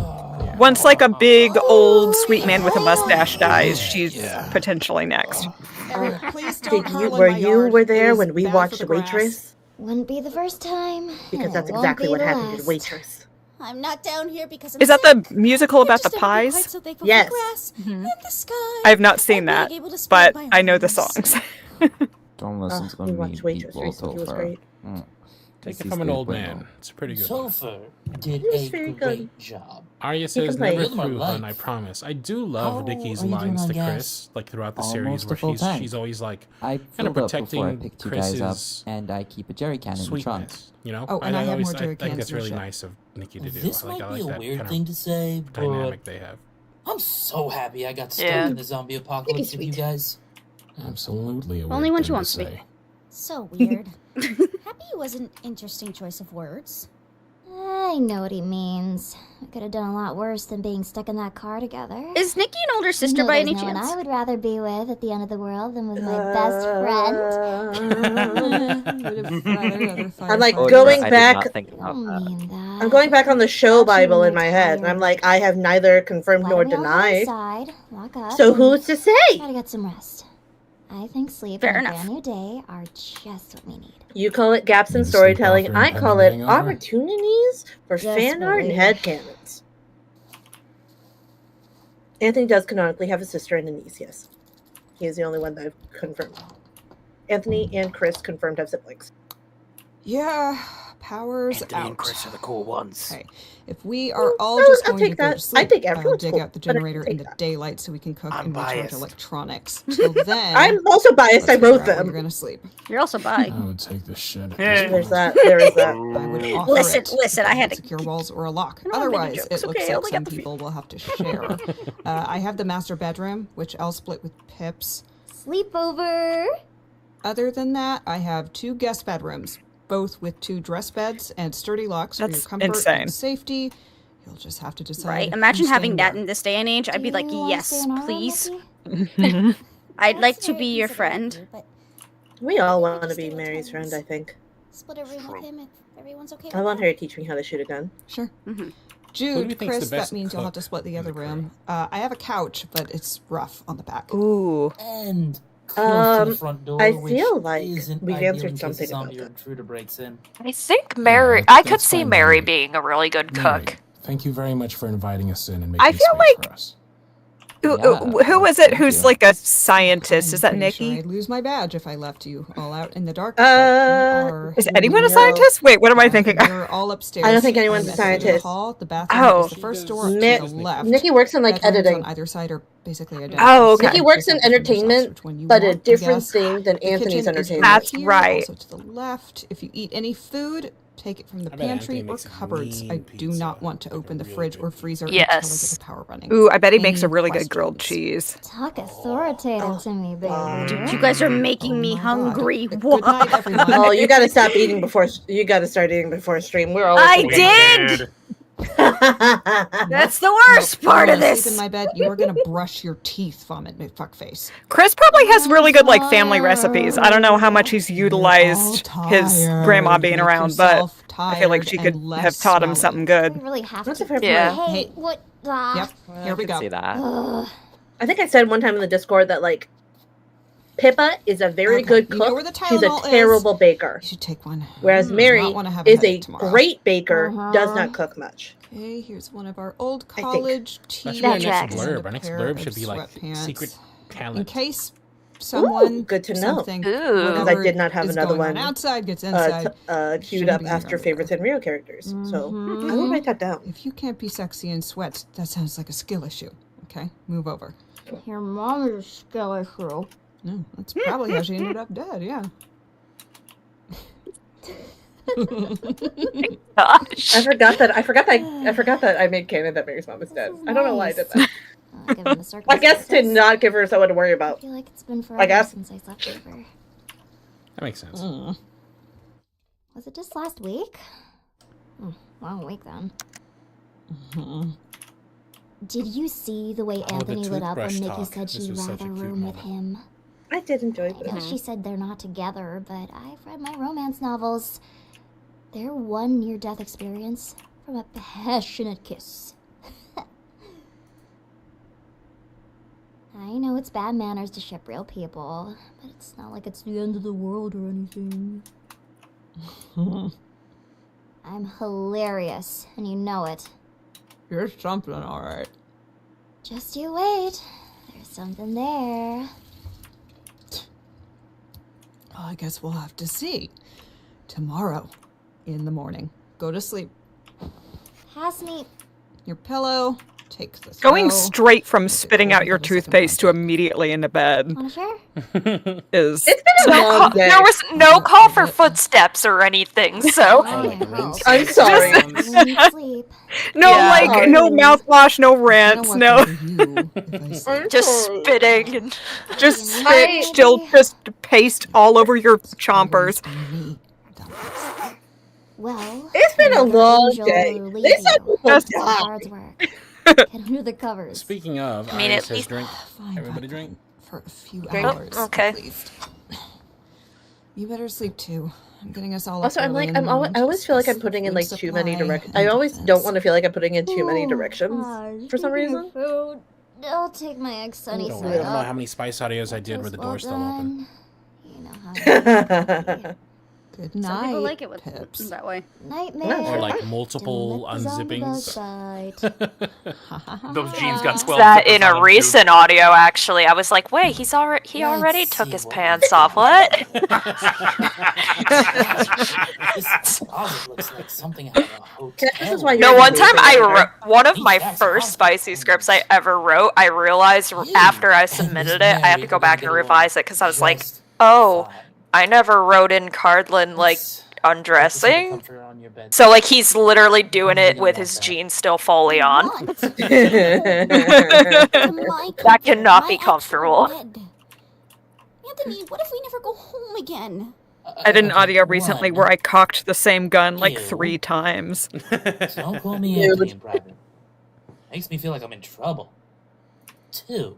Once like a big old sweet man with a mustache dies, she's potentially next. Please don't Did you hurl in were my you yard. were It there is when we bad for watched the grass. Waitress? Wouldn't be the first time. Because and that's it won't exactly be what the happened in last. Waitress. I'm not down here because I'm Is that sick. the musical about the Just never been quite pies? so thankful Yes. for grass and the sky. I have not seen and that, being able to spread but my I know the arms. songs. Don't listen to we them watched mean Waitress people, recently. It was Topher. great. Take it This from is an the old bueno. man. It's a pretty good. Topher did He was a very great good. job. Arya says complained. never You're my through hun, I life. promise. I do love How Nikki's are you lines doing to on Chris, gas? like throughout the Almost series, a where full tank. she's always like I kind of filled up before I protecting picked you guys up, Chris's and I keep a jerry can in the trunk. sweetness. You know, Oh, and I have always, more jerry I think cans that's in the really shed. nice of Nikki to do. This I might like be a that weird kind thing of to say, but dynamic they have. I'm so happy I got stuck Yeah. in the zombie apocalypse with you guys. Absolutely a weird Only when she thing wants to be. say. So weird. Happy was an interesting choice of words. I know what he means. I could have done a lot worse than being stuck in that car together. Is Nikki an older sister No, by there's any no one chance? I would rather be with at the end of the world than with my best friend. I'm like Oh, going I did back. not think I about don't that. mean that. I'm going back on the show Actually, Bible in we're my head, and I'm tired. like, I have neither confirmed Why nor don't we all denied. Inside, lock up, So and who's to say? Gotta get some rest. I think sleep Fair and a enough. brand new day are just what we need. You call it gaps in Need to sleep storytelling. after I impending call it hangover? opportunities for fan art and Desperately. headcanons. Anthony does canonically have a sister and a niece, yes. He is the only one that I've confirmed. Anthony and Chris confirmed have siblings. Yeah, powers Anthony out. and Chris are the cool ones. Okay, if we are all no, just I'll going to take go that. to sleep, I think I'll everyone's dig cool, out the but I can generator in take the that. daylight so we can cook I'm and recharge biased. electronics. Till then, I'm also biased. I let's wrote figure out where them. We're gonna sleep. You're also bi. I would take this shit. at Yeah. this There's point. that. There is that. I would offer Listen, it listen, I had to- secure walls or a lock. I don't wanna make a Otherwise, joke. it It's looks okay, I like only some got the people will have to share. I have the master bedroom, which I'll split with Pips. Sleepover. Other than that, I have 2 guest bedrooms, both with 2 dress beds and sturdy locks for your That's comfort insane. and safety. You'll just have to decide. Right? who's Imagine having staying that where. in this day and age. I'd be like, Do you wanna yes, stay in our room, please. Nikki? I'd like That's to very be your considerate of friend. you, but We all want to Just be do it Mary's friend, I think. split a room with him if everyone's okay I with want that. her to teach me how to shoot a gun. Sure. Who do you Jude, think's the Chris, that best means you'll have to cook split the in other the room. I have a couch, but it's rough on the back. Ooh. And close to the front door, I which feel like isn't we've ideal answered in case something a zombie about or intruder breaks in. I think Mary. Yeah, I could that's see fine, Mary Mary. being a really good Mary, cook. thank you very much for inviting us in and I making feel space like- for us. Who is it thank who's you. like a scientist? I'm Is that pretty sure Nikki? I'd lose my badge if I left you all out in the dark. but you are- Is anyone a No. scientist? Wait, what am I thinking? You're all upstairs. I don't think anyone's I'm a at the scientist. hall. The bathroom Oh. is the first door Mi- to the left. Nikki works in like Bedrooms editing. on either side are basically identical. Oh, okay. Nikki works in Just have to figure yourself entertainment, which one you but a want, I different guess. thing than The Anthony's kitchen is entertainment. That's here, right. Also to the left. If you eat any food, take it from the I bet pantry Anthony or makes a cupboards. mean I do not want to open the fridge or freezer until I get Yes. the power running. Ooh, I bet he makes a Any really good grilled questions? cheese. Talk authoritative to me, baby. Dude, you guys are making me hungry. Good night, everyone. Oh, you gotta stop eating before. You gotta start eating before stream. We're always. I did! That's the worst part of this! Sleep in my bed. You are gonna brush your teeth, vomit, fuckface. Chris probably has really good like family recipes. I don't know how much he's utilized his grandma being around, but I feel like she could have taught him something good. We really have That's to. a fair Yeah. point. Hey, what? Yep. Here we go. See that? Ugh. I think I said one time in the Discord that like Pippa is a very good you know cook. where the She's a Tylenol is? terrible baker. You should take one. Whereas Do Mary not wanna have a is a headache tomorrow. great baker, does not cook much. Okay, here's one of our old I think. college That teas. should be our next tracks. blurb. and Our a next pair blurb of should be like sweatpants. secret In talent. case someone, good to know. something, Ooh. Because I did not have is another going one on outside gets inside. queued shouldn't up be after here favorites and real characters. So I will write that down. If you can't be sexy in sweats, that sounds like a skill issue. Okay, move over. Your mom is a skill issue. No, that's probably how she ended up dead. Yeah. Gosh. I forgot that I made canon that Mary's mom is dead. I don't know why I did that. Given the I guess to circumstances, not give her someone to worry I about. feel like it's been I forever guess. since I slept over. That makes sense. Was it just last week? Long week then. Did you see the way the Anthony lit up when toothbrush Nikki talk. said This she'd was such a rather cute room with moment. him? I did enjoy I know this. she said they're not together, but I've read my romance novels. They're one near-death experience from a passionate kiss. I know it's bad manners to ship real people, but it's not like it's the end of the world or anything. I'm hilarious, and you know it. You're something, all right. Just you wait. There's something there. Well, I guess we'll have to see. Tomorrow, in the morning. Go to sleep. Pass me. Your pillow. Take this. Going straight from spitting out your toothpaste to immediately into bed Wanna share? is. It's been a long day. There was no call for footsteps or anything, so. I'm sorry. Sleep. No, Yeah. like, no mouthwash, no rants, no. Just spitting and. Just spit, still just paste all over your chompers. Well, It's been a long Angel day. will leave This you. episode That's died. how cards work. Get under the covers. Speaking of, I mean, Iris at has least- drink. Everybody drink. For a few Oh, hours, okay. at least. You better sleep too. I'm getting us all. Also, up I'm early like, in the I morning always to feel like I'm discuss putting in food like too many supply directions. and I always defense. don't want to feel like I'm putting in too many directions for some Speaking of reason. Food, I'll take my egg sunny Don't side worry, I don't know up. how many spice audios I did where the door still open. You know how it is. Good Some night. people like it with Pips. that way. Nightmare. Or like multiple Don't let the zombie bug unzippings. bite. Those jeans got 12 That zippers in on a them, recent audio, actually, I was like, "Wait, he already took his pants off. What?" This closet looks like something out of a hotel. This is why you're No, in one the time basement, I right? wrote one of my first spicy scripts I ever wrote. I realized after I submitted it, I had to go back and revise it because I was like, "Oh, I never wrote in Cardlin like undressing." So like he's literally doing it with his jeans still fully on. That cannot be comfortable. Anthony, what if we never go home again? I did an audio recently where I cocked the same gun like 3 times. Don't call me Anthony in private. Makes me feel like I'm in trouble. 2,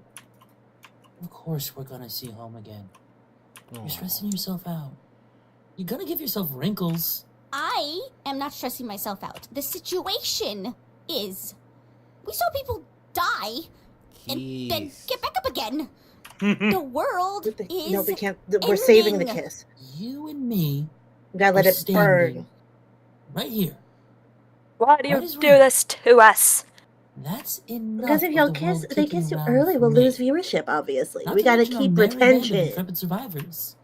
of course we're gonna see home again. You're stressing yourself out. You're gonna give yourself wrinkles. I am not stressing myself out. The situation is. We saw people die and then get back up again. The world is. No, we can't. We're saving the ending. kiss. You and me. We gotta let are it burn. standing Right here. Why do you Right is do right. this to us? That's enough. Because if of y'all the kiss, world they kicking kiss you around early, for we'll me. lose viewership. Obviously, Not we to gotta mention keep our merry band of retention. intrepid survivors.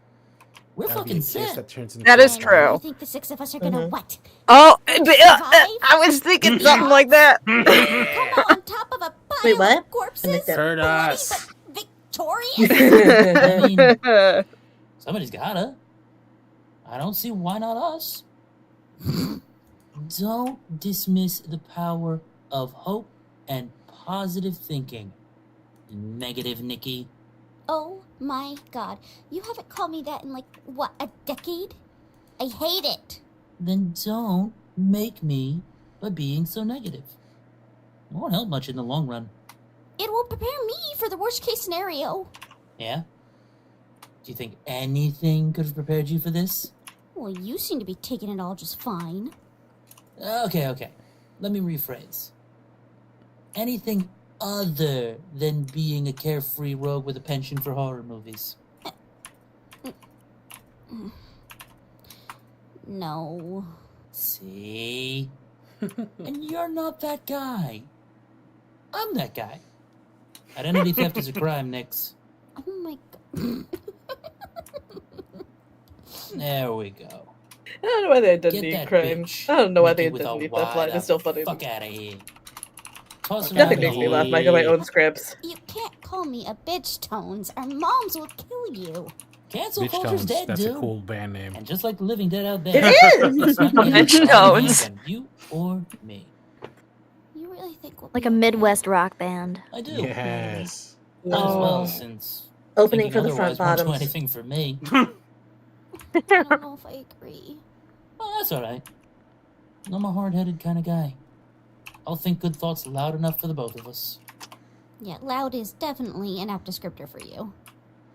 We're That'll be fucking a kiss set. that turns into That is a- true. I think the 6 of us are gonna what? Oh, I was thinking something like that. Come on top of a pile Wait, what? of corpses? Hurt us. Victorious? I mean, somebody's gotta. I don't see why not us. Don't dismiss the power of hope and positive thinking. Negative Nikki. Oh my god. You haven't called me that in what, a decade? I hate it. Then don't make me by being so negative. It won't help much in the long run. It will prepare me for the worst case scenario. Yeah? Do you think anything could have prepared you for this? Well, you seem to be taking it all just fine. Okay. Let me rephrase. Anything other than being a carefree rogue with a penchant for horror movies? No. See? And you're not that guy. I'm that guy. Identity theft is a crime, Nix. Oh my god. There we go. I don't know why they didn't Get need that crime. bitch, I don't know why Nikki they with didn't a need that line. wide It's still funny. Fuck out of here. Toss her Nothing out makes of me laugh like my own scripts. You can't call me a bitch, Tones. Our moms will kill you. Cancel Bitch culture's Tones, dead, that's dude. a cool band name. And just like the living dead out there. It is! It's not me, Bitch it's Tones. than you or me. You really think we'll Like a Midwest rock band. I do. Yes. Might as well, since Opening thinking for the front otherwise won't do bottoms. anything for me. I don't know if I agree. Oh, that's alright. I'm a hard-headed kind of guy. I'll think good thoughts loud enough for the both of us. Yeah, loud is definitely an apt descriptor for you.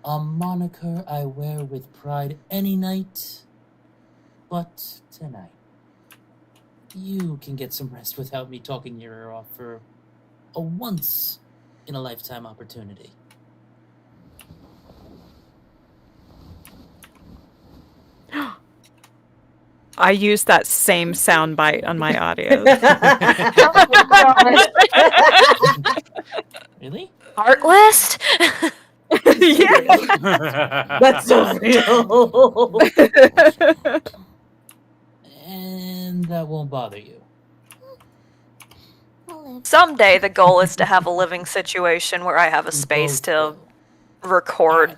A moniker I wear with pride any night, but tonight. You can get some rest without me talking your ear off for a once-in-a-lifetime opportunity. I used that same soundbite on my audio. Really? Art list? Yeah. That's so real. And that won't bother you. Someday the goal is to have a living situation where I have a space to record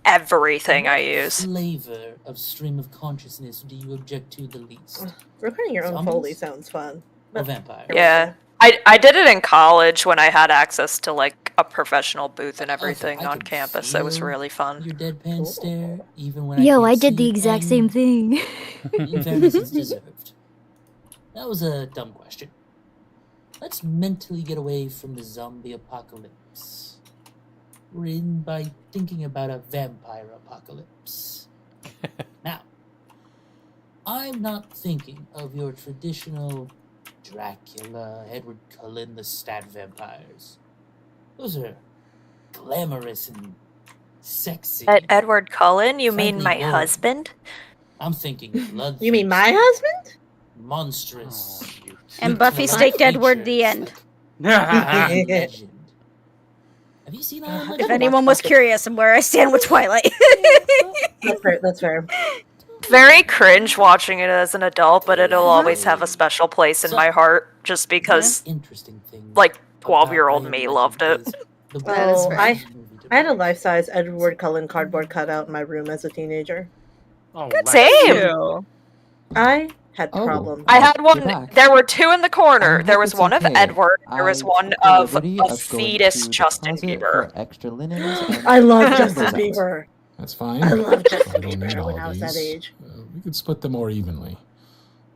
everything I use. Flavor of stream of consciousness do you object to the least? Recording your own Zombies? Foley sounds fun. Or vampire? Yeah. I did it in college when I had access to like a professional booth and everything on campus. It was really fun. Your deadpan stare, even when Yo, I I can't did the see exact it, same thing. and in fairness, it's deserved. That was a dumb question. Let's mentally get away from the zombie apocalypse. We're in by thinking about a vampire apocalypse. Now, I'm not thinking of your traditional Dracula, Edward Cullen, the stat vampires. Those are glamorous and sexy. Edward Cullen? You mean Frankly, my boring. husband? I'm thinking blood. You mean my husband? Monstrous. And Buffy staked Edward the end. Legend. Have you seen Iron If Legend? anyone was curious on where I stand with Twilight. That's fair. That's fair. Very cringe watching it as an adult, but it'll always have a special place in my heart just because, interesting thing like, 12-year-old me loved it. Oh, I had a life-size Edward Cullen cardboard cutout in my room as a teenager. Oh, Same. I had problems. I had one. There were two in the corner. There was one of Edward. There was one of a fetus Justin Bieber. Extra linens. I love Justin Bieber. That's fine. I love Justin I don't need Bieber all when I was that these. age. We could split them more evenly. Do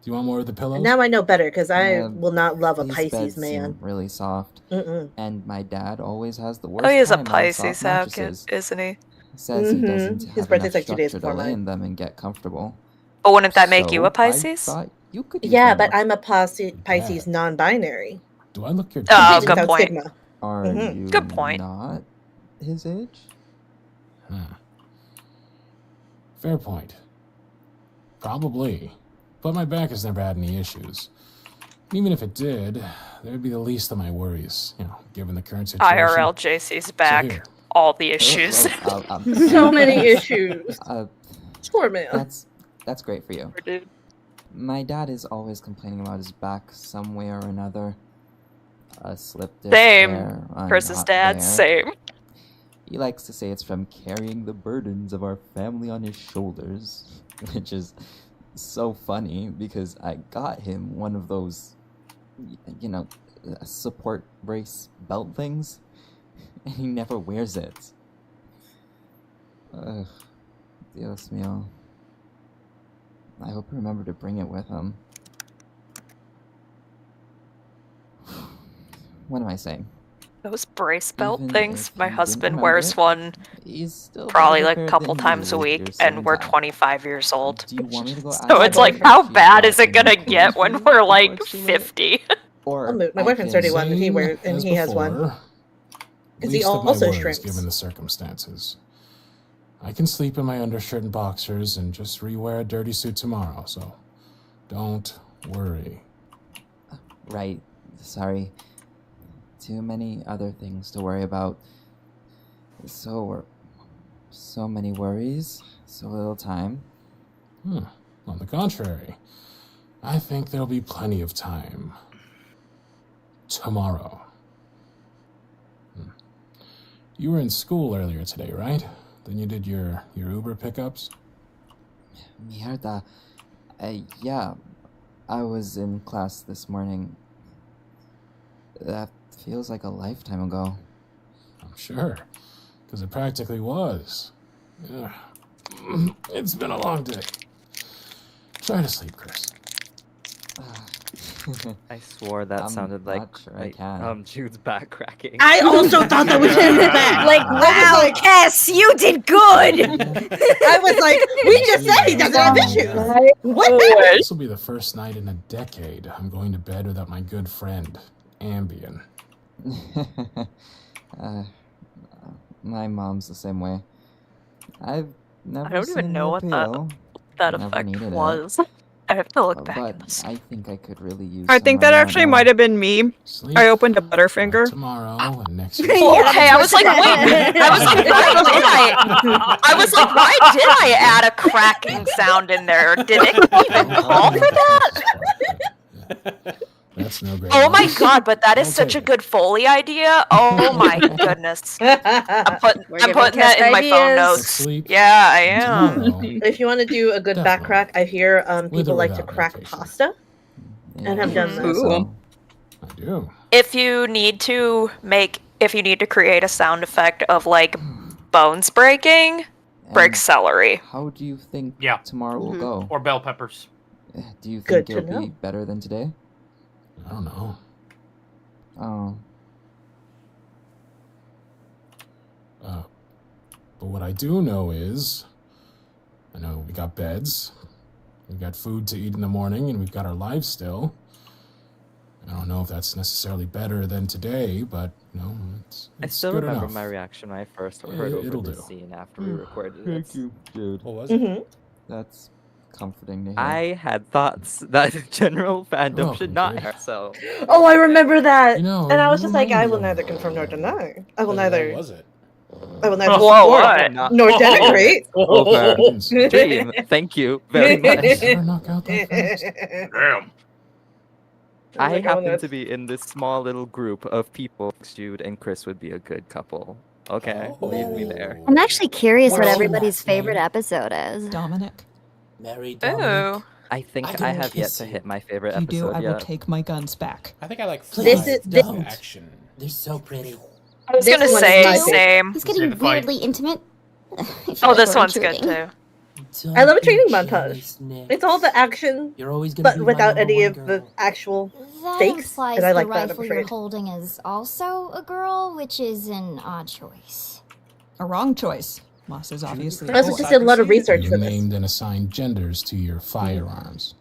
you want more of the pillows? Now I know better because I Yeah, will not love a These Pisces beds man. seem really soft. And my dad always has the worst Oh, he is a time on Pisces, soft how mattresses. isn't he? Says he doesn't His have birthday's enough like 2 days structure to before lay mine. in them and get comfortable. But wouldn't that make you So a I Pisces? thought you could use Yeah, more. but I'm a Pisces non-binary. Do I look your Oh, It's good without point. stigma. Are Mhm. you Good point. not his age? Fair point. Probably. But my back has never had any issues. Even if it did, that would be the least of my worries, given the current situation. IRL JC's back. here. All the issues. So many issues. Poor man. That's great for you. My dad is always complaining about his back some way or another. A slip disc Same. there, a Chris's knot dad, there. same. He likes to say it's from carrying the burdens of our family on his shoulders, which is so funny because I got him one of those, support brace belt things, and he never wears it. Ugh, Dios mío. I hope you remember to bring it with him. What am I saying? Those brace belt Even things, if my you didn't husband remember wears it, one he's still probably better like a couple than times a you, week, you're and we're saying that. 25 years old. Do you want me to go So ask it's my like, boyfriend how if he bad bought is it any gonna clothes get for when you we're like before it's too late? 50? Or My I boyfriend's can 31 and he wears and as he has one. before. Because he Least of my also worries, shrimps. given the circumstances. I can sleep in my undershirt and boxers and just rewear a dirty suit tomorrow, so don't worry. Right. Sorry. Too many other things to worry about. So many worries, so little time. On the contrary, I think there'll be plenty of time. Tomorrow. You were in school earlier today, right? Then you did your Uber pickups? Mierda. Yeah. I was in class this morning. That feels like a lifetime ago. I'm sure, because it practically was. Ugh. It's been a long day. Try to sleep, Chris. I swore that sounded like, sure I can. Jude's back cracking. I also thought that was his back. Like, wow, Cass, you did good. I was like, we just said he doesn't have issues. What? This will be the first night in a decade I'm going to bed without my good friend, Ambien. My mom's the same way. I've never I don't seen even know the what appeal. that Never effect needed it. was. I have to look back. But I think I could really use I think some that right actually now. might have been me. I opened a Butterfinger. Tomorrow and next Okay, I was like, wait. I was like, why did I add a cracking sound in there? Did it even call for that? That's no great. Oh my news. god, but that is I'll such take a good Foley idea. Oh my goodness. I'm putting that in my phone notes. Sleep. Yeah, I am. If you want to do a good back crack, I hear With people or like to without crack pasta. And have done that. Ooh. I do. If you need to create a sound effect of like bones breaking, break celery. How do you think Yeah. tomorrow will go? Or bell peppers. Do you Good think to it'll be know. better than today? I don't know. Oh. But what I do know is, I know we got beds, we've got food to eat in the morning, and we've got our lives still. I don't know if that's necessarily better than today, but it's I still good remember enough. my reaction when I first heard It'll over the do. scene after we recorded it. Thank you, Jude. What was it? That's comforting to hear. I had thoughts that general fandom should not have, so... Oh, I remember that. You know, and I was you just like, I remind will me of neither confirm nor deny. I will What neither. was it? I will neither Whoa, support what? nor denigrate. Over stream. Thank you very much. Never knock out that fast. Damn. I Like, happen that's- to be in this small little group of people. Jude and Chris would be a good couple. Okay, leave me there. I'm actually curious what What's your everybody's last name? favorite episode is. Dominic, Mary Dominic. Ooh. I think I I can have yet kiss to you. hit my favorite if you do, episode I will yet. take my guns back. I think I like Please fly don't. action. They're so pretty. I was This gonna one is say my same. He's See getting the fight. weirdly intimate. I feel Oh, like this we're one's good intruding. too. I love a training Don't be montage. jealous, Nick. It's all the action, You're always gonna but be my without number any one of the girl. actual That stakes. implies And I like the that, I'm rifle you're afraid. holding is also a girl, which is an odd choice. A wrong choice. Moss is obviously a That's boy. what just did a lot of research You for this. named and assigned genders to your firearms.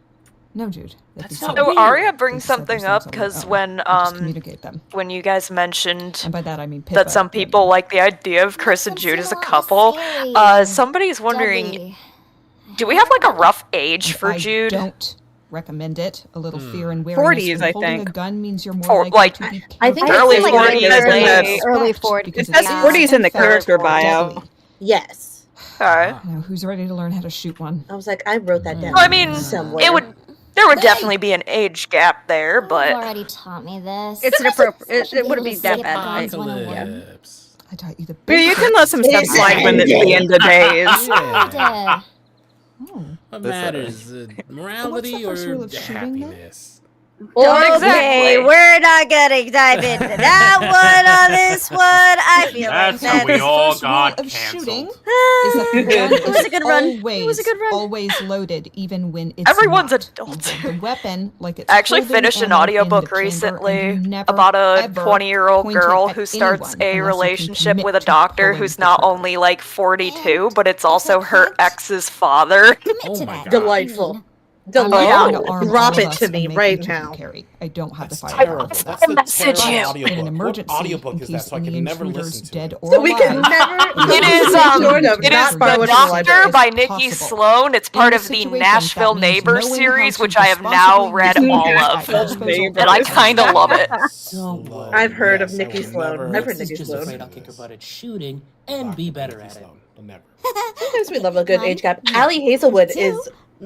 No, Jude. That's be not silly. So weird. Aria brings They said something those up things on their because own. when Just communicate them. when you guys mentioned And by that I mean that some people like the idea of Chris and Jude as a couple, somebody's wondering, Deadly. do we have like a rough age for I Jude? don't recommend it. A little fear and 40s, wariness. I Holding think. a gun means you're more Or, likely like, to be I think careful. Early It's like 40s, early, maybe. early 40s. Because It says it's 40s in the fast character and bio. deadly. Yes. Okay. You know, who's ready to learn how to shoot one? I was like, I wrote that down. Well, I mean, somewhere. there would definitely be an age gap there, You've but already taught me this. It's inappropriate. It wouldn't be Skip that bad. guns I- 101. Apocalypse. I taught you the But you can let some stuff slide when it's the end of days. Yeah. Oh. What This matters, morality or rule of shooting, then? happiness? Okay, Exactly. we're not gonna dive into that one on this one. I feel That's like how we that's all First rule got of shooting canceled. is that the gun It was is a good run. always, It was a good run. always loaded, even when it's Everyone's not. adult. The weapon, like it's I actually holding finished an ammo in the audiobook chamber, and recently you never, about a ever 20-year-old point it girl at who starts anyone a unless you can relationship commit with a to doctor pulling who's the not trigger. only like 42, but it's also her ex's father. Oh my god. Delightful. I'm Delightful. trying to arm Drop all it of us to and me make right each of you now. carry. I don't have That's the terrible. firepower. That's the message terrible you. audiobook. In an What emergency, audiobook in is that case so I any can never intruder's listen to dead it? or So we can alive, never. It is Short of it not is borrow The it from the library. Doctor by Nikki Possible. Sloan. It's part In of a the situation, Nashville that means Neighbors knowing series, how to which I have now responsibly read use all your of. disposal And I kind of love it. Sloan. I've heard of Yes, I Nikki will Sloan. never I've heard listen Nikki to just Sloan. afraid I'll kick her butt at shooting and be better at it. Sloan. I'll never. Sometimes we love a good One, age gap. Allie Hazelwood two. is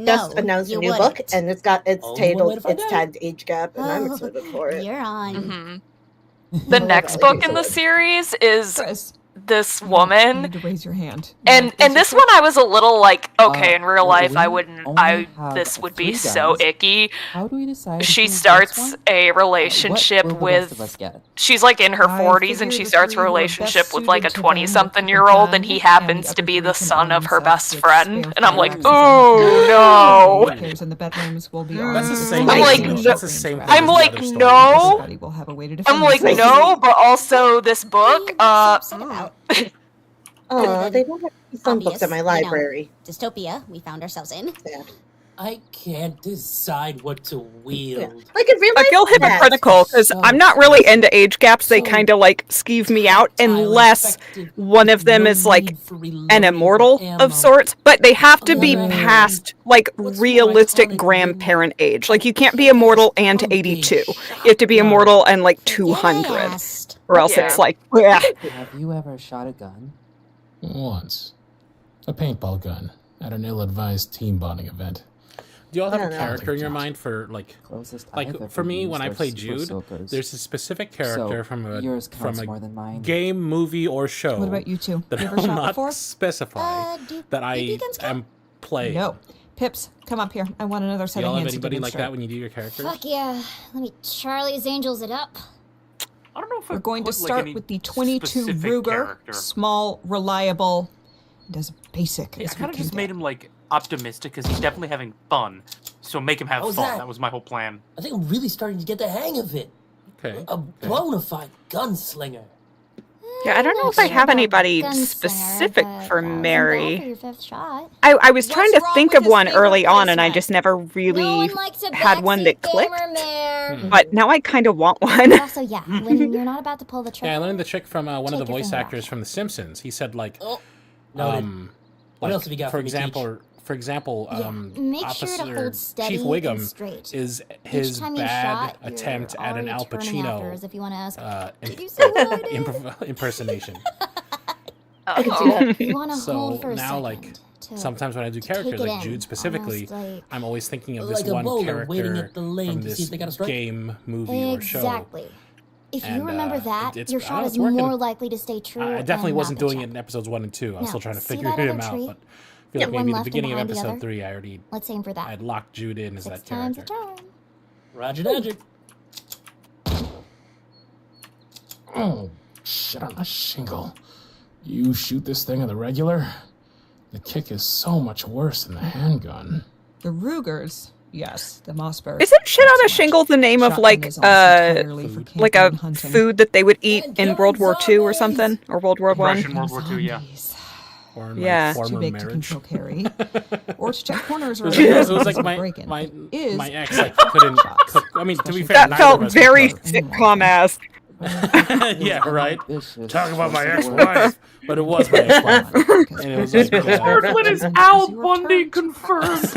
just No, announced a you new wouldn't. book, and it's Only one way to find out. tagged age gap, and I'm Oh, excited for it. You're on. Mhm. I The love next Allie book in the Hazelwood. series is Chris, this you woman. need to raise your hand. And this one I was a little like, okay, in real life I we wouldn't only have this would be 3 so guns. icky. How do we decide She who gets starts one? a What relationship will the rest of us with get? she's like in her I 40s and figure she the starts a 3 who are relationship best with like a suited to them 20-something will get year the old and gun, he and happens the to other be 3 the can son arm of her themselves best with friend. spare And I'm like, firearms. oh The players in the bedrooms will be That's the armed. same. I'm like, thing. no- That's the same thing. I'm as the like, other story. no. Everybody will have a way to defend I'm like, themselves. no, but also this book, Oh, they don't have some books at my Obvious, you know. library. Dystopia we found ourselves in. Sad. I can't decide what to wield. Like in real I life, feel yes. hypocritical because I'm not really into age gaps. They kind of like skeeve me out unless one of them is like an immortal of sorts. But they have to be past like realistic grandparent age. Like you can't be immortal and 82. You have to be immortal and like 200, or else it's like, yeah. Have you ever shot a gun? Once. A paintball gun at an ill-advised team bonding event. Do y'all have I a don't know. character in your mind for like Closest I've like ever for me used when I are play super Jude, soakers. there's a specific character So, yours counts more than mine. game, movie, or show What about you two? that You I ever will shot not before? specify that I am playing. No. Pips, come up here. I want another Do set y'all of have hands to anybody like demonstrate. that when you do your characters? Fuck yeah. Let me Charlie's Angels it up. I don't know if We're going to put, like, start any with the 22 specific Ruger, character. small, reliable, and as basic It's as we kind of can just get. made him like optimistic because he's definitely having fun. So make him have How's fun. that? That was my whole plan. I think I'm really starting to get the hang of it. Okay. A bona fide gunslinger. Yeah, I don't know if I have anybody specific for Mary. I was trying to think of one early on, and I just never really had one that clicked. But now I kind of want one. Also, yeah, when you're not about to pull the trigger. Yeah, I learned the trick from one of the Take your voice finger actors from The Simpsons. He said like, Noted. What else have you got for for me, example, Make sure to Officer hold steady Chief and Wiggum straight. is Each his time you bad shot, attempt you're at an already Al turning after Pacino us if you want to ask. Did you say what I did? impersonation. I can see that. You want to So hold for a now, second. like, to sometimes when I do take characters, it like in, Jude specifically, almost like- I'm always thinking of this Like a one bowler waiting character at the lane from to see this if they got a strike. game, movie, or show. Exactly. If you And, remember that, it's- your I don't shot know, is it's working. more likely to stay true. I definitely and wasn't not doing pitch it in episodes 1 and 2. I was Now, still trying to see figure that him other out, tree? but I feel like One maybe at left the and beginning of behind the episode other. 3, I already Let's aim for that. I'd locked Jude in as 6 that times character. a charm. Roger, Dodger. Oh, shit on the shingle. You shoot this thing on the regular? The kick is so much worse than the handgun. The Rugers, yes, the Mossberg. Isn't shit on a shingle the name of like a hunting. food that they would eat in World War II or something, or World War One? Russian World War II, yeah. Or Yeah. my Too former big to marriage. control carry, or to check corners. Or It was like break-in. my Is ex like couldn't cook. I mean, to be fair, That neither felt of us could very cook. sitcom-esque. Yeah, right. Talk about my ex-wife, but it was my ex-wife, and it was like, Kirkland is Al Bundy confirmed.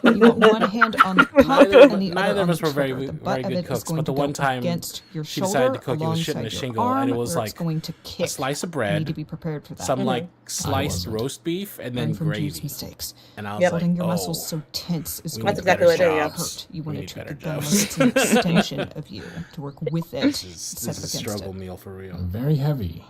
You want one hand on the pump and the neither other of on us the were very trigger. The very butt of good it is cooks. going But the to go one time against your she shoulder, decided to cook, it was shit in a alongside your shingle, arm, and it was where it's like going to a kick. slice of You bread, need to be prepared for that. some like sliced roast beef, and then Learn from Jude's gravy. mistakes. And I was like, Holding your oh, muscles so tense is we going need to better jobs. hurt. You want We to need treat the better gun jobs. like it's an extension of you, to work with it This instead is of a against struggle it. meal for real. Very heavy.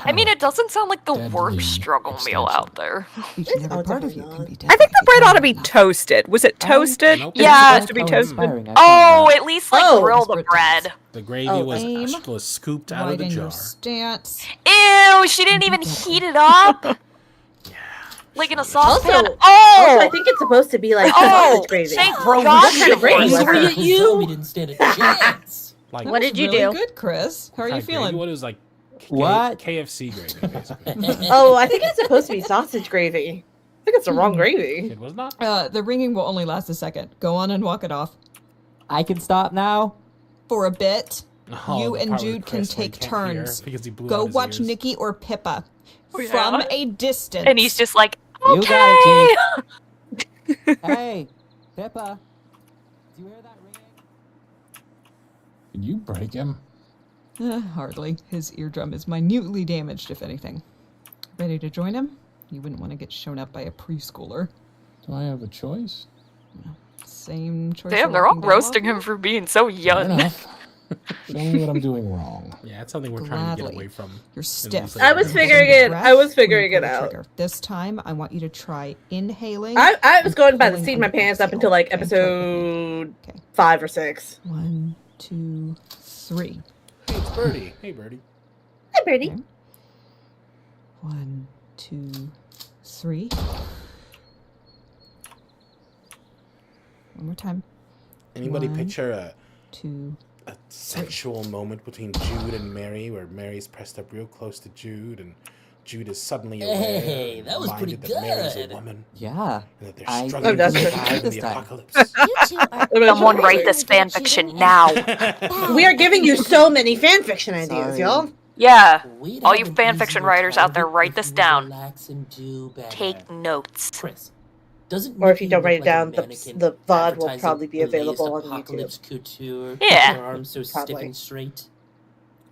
I mean, it doesn't sound like the deadly worst struggle meal out there. Each and every part of you can be I think the bread ought to be toasted. Was it toasted? Nope. Is it Yeah. supposed to be toasted? Oh, at least like grill the bread. The gravy aim was scooped out right of the in jar. your stance. Ew, she didn't even heat it up. Like in a saucepan. Also, Oh, I think it's supposed to be like Oh, sausage gravy. thank Bro, God what she kind of gravy was was that. that? You didn't stand a chance. Like, What did you do? Good, Chris. How are you feeling? What is like What? KFC gravy, basically. Oh, I think it's supposed to be sausage gravy. I think it's the wrong gravy. It was not. The ringing will only last a second. Go on and walk it off. I can stop now. For a bit, Oh, you the and part with Jude can Chris where he take can't hear turns. because he blew Go out his watch ears. Nikki or Pippa yeah. from a distance. And he's just like, You okay. got it, Jude. Hey, Pippa. Do you hear that ringing? Did you break him? Hardly. His eardrum is minutely damaged, if anything. Ready to join him? You wouldn't want to get shown up by a preschooler. Do I have a choice? Same choice. Damn, they're all roasting him for being so young. enough. Show me what I'm doing wrong. Yeah, it's something we're trying to get Gladly. away from. You're in stiff. these I was situations. figuring it. I was figuring Pull it the out. trigger. This time, I want you to try inhaling. I was going by the pulling seat of my under pants up exhale. until like Okay, try episode Okay. 5 or 6. 1, 2, 3. Hey, it's Birdie. Hey, Birdie. Hi, Birdie. Okay. 1, 2, 3. One more time. Anybody 1, picture a 2. sensual moment between Jude and Mary, where Mary's pressed up real close to Jude, and Jude is suddenly aware, Hey, that was reminded pretty that Mary's a good. woman, Yeah. and that they're I struggling that's to good. survive in This the time. apocalypse. You two are Someone write this fan fiction now. We are giving you so many fan fiction ideas, Sorry. y'all. Yeah. We'd All have you an fan fiction easier writers out there, time write if this you down. relax and do better. Take notes. Chris, doesn't Or if you Nikki don't look write it like a down, mannequin the VOD will advertising probably be the latest available on apocalypse couture? Yeah. With her arms so stiff Probably. and straight.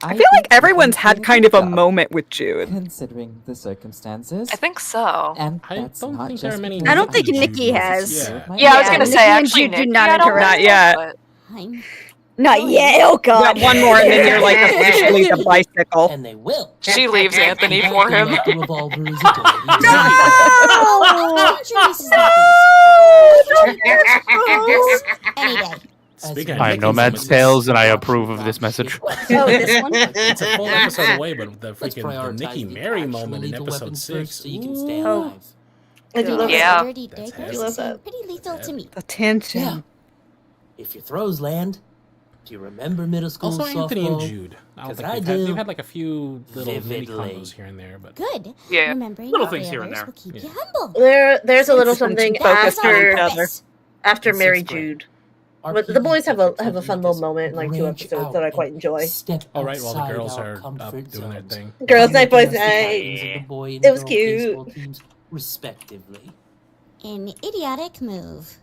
I feel like everyone's had kind of a moment with Jude. Considering the circumstances. I think so. And I that's don't not think just there are many. because I don't of think the Nikki Jude has. versus Yeah. my Yeah, I was dad. gonna Nikki say and actually, Jude do Nikki, not I don't interact. Not yet. but- fine. Not yet. Oh God. Got one more, and then you're like officially the bicycle. And they will. She leaves Anthony Back for in him. like the revolver is a door. Any day. Speaking of I am Nikki's Nomad's moments, Tales, and I approve of this message. Oh, this one. It's a full episode away, but the Let's freaking the prioritize Nikki the Mary actual moment in lethal episode weapons 6. first so you can stay Ooh. alive. I do love Yeah. Dirty That's diggers heavy. Love seem that. pretty lethal to me. Attention. Yeah. If your throws land, do you remember middle school Also, softball? Anthony and Jude. I don't 'Cause think I they've do. had like a few little mini Vividly. combos here and there, but Good. Yeah. Remembering Little your things here and failures there. will keep Yeah. you humble. There's a little something Focus on each other. after In Mary sixth grade, Jude. our But the PE boys have a teacher have a told fun me little to moment in like 2 branch episodes out that I and quite enjoy. Step all right, while the outside girls our are up comfort doing their zones. thing. Girls' night, boys' Against the captains night. of the boy and It was girl cute. baseball teams, respectively. An idiotic move.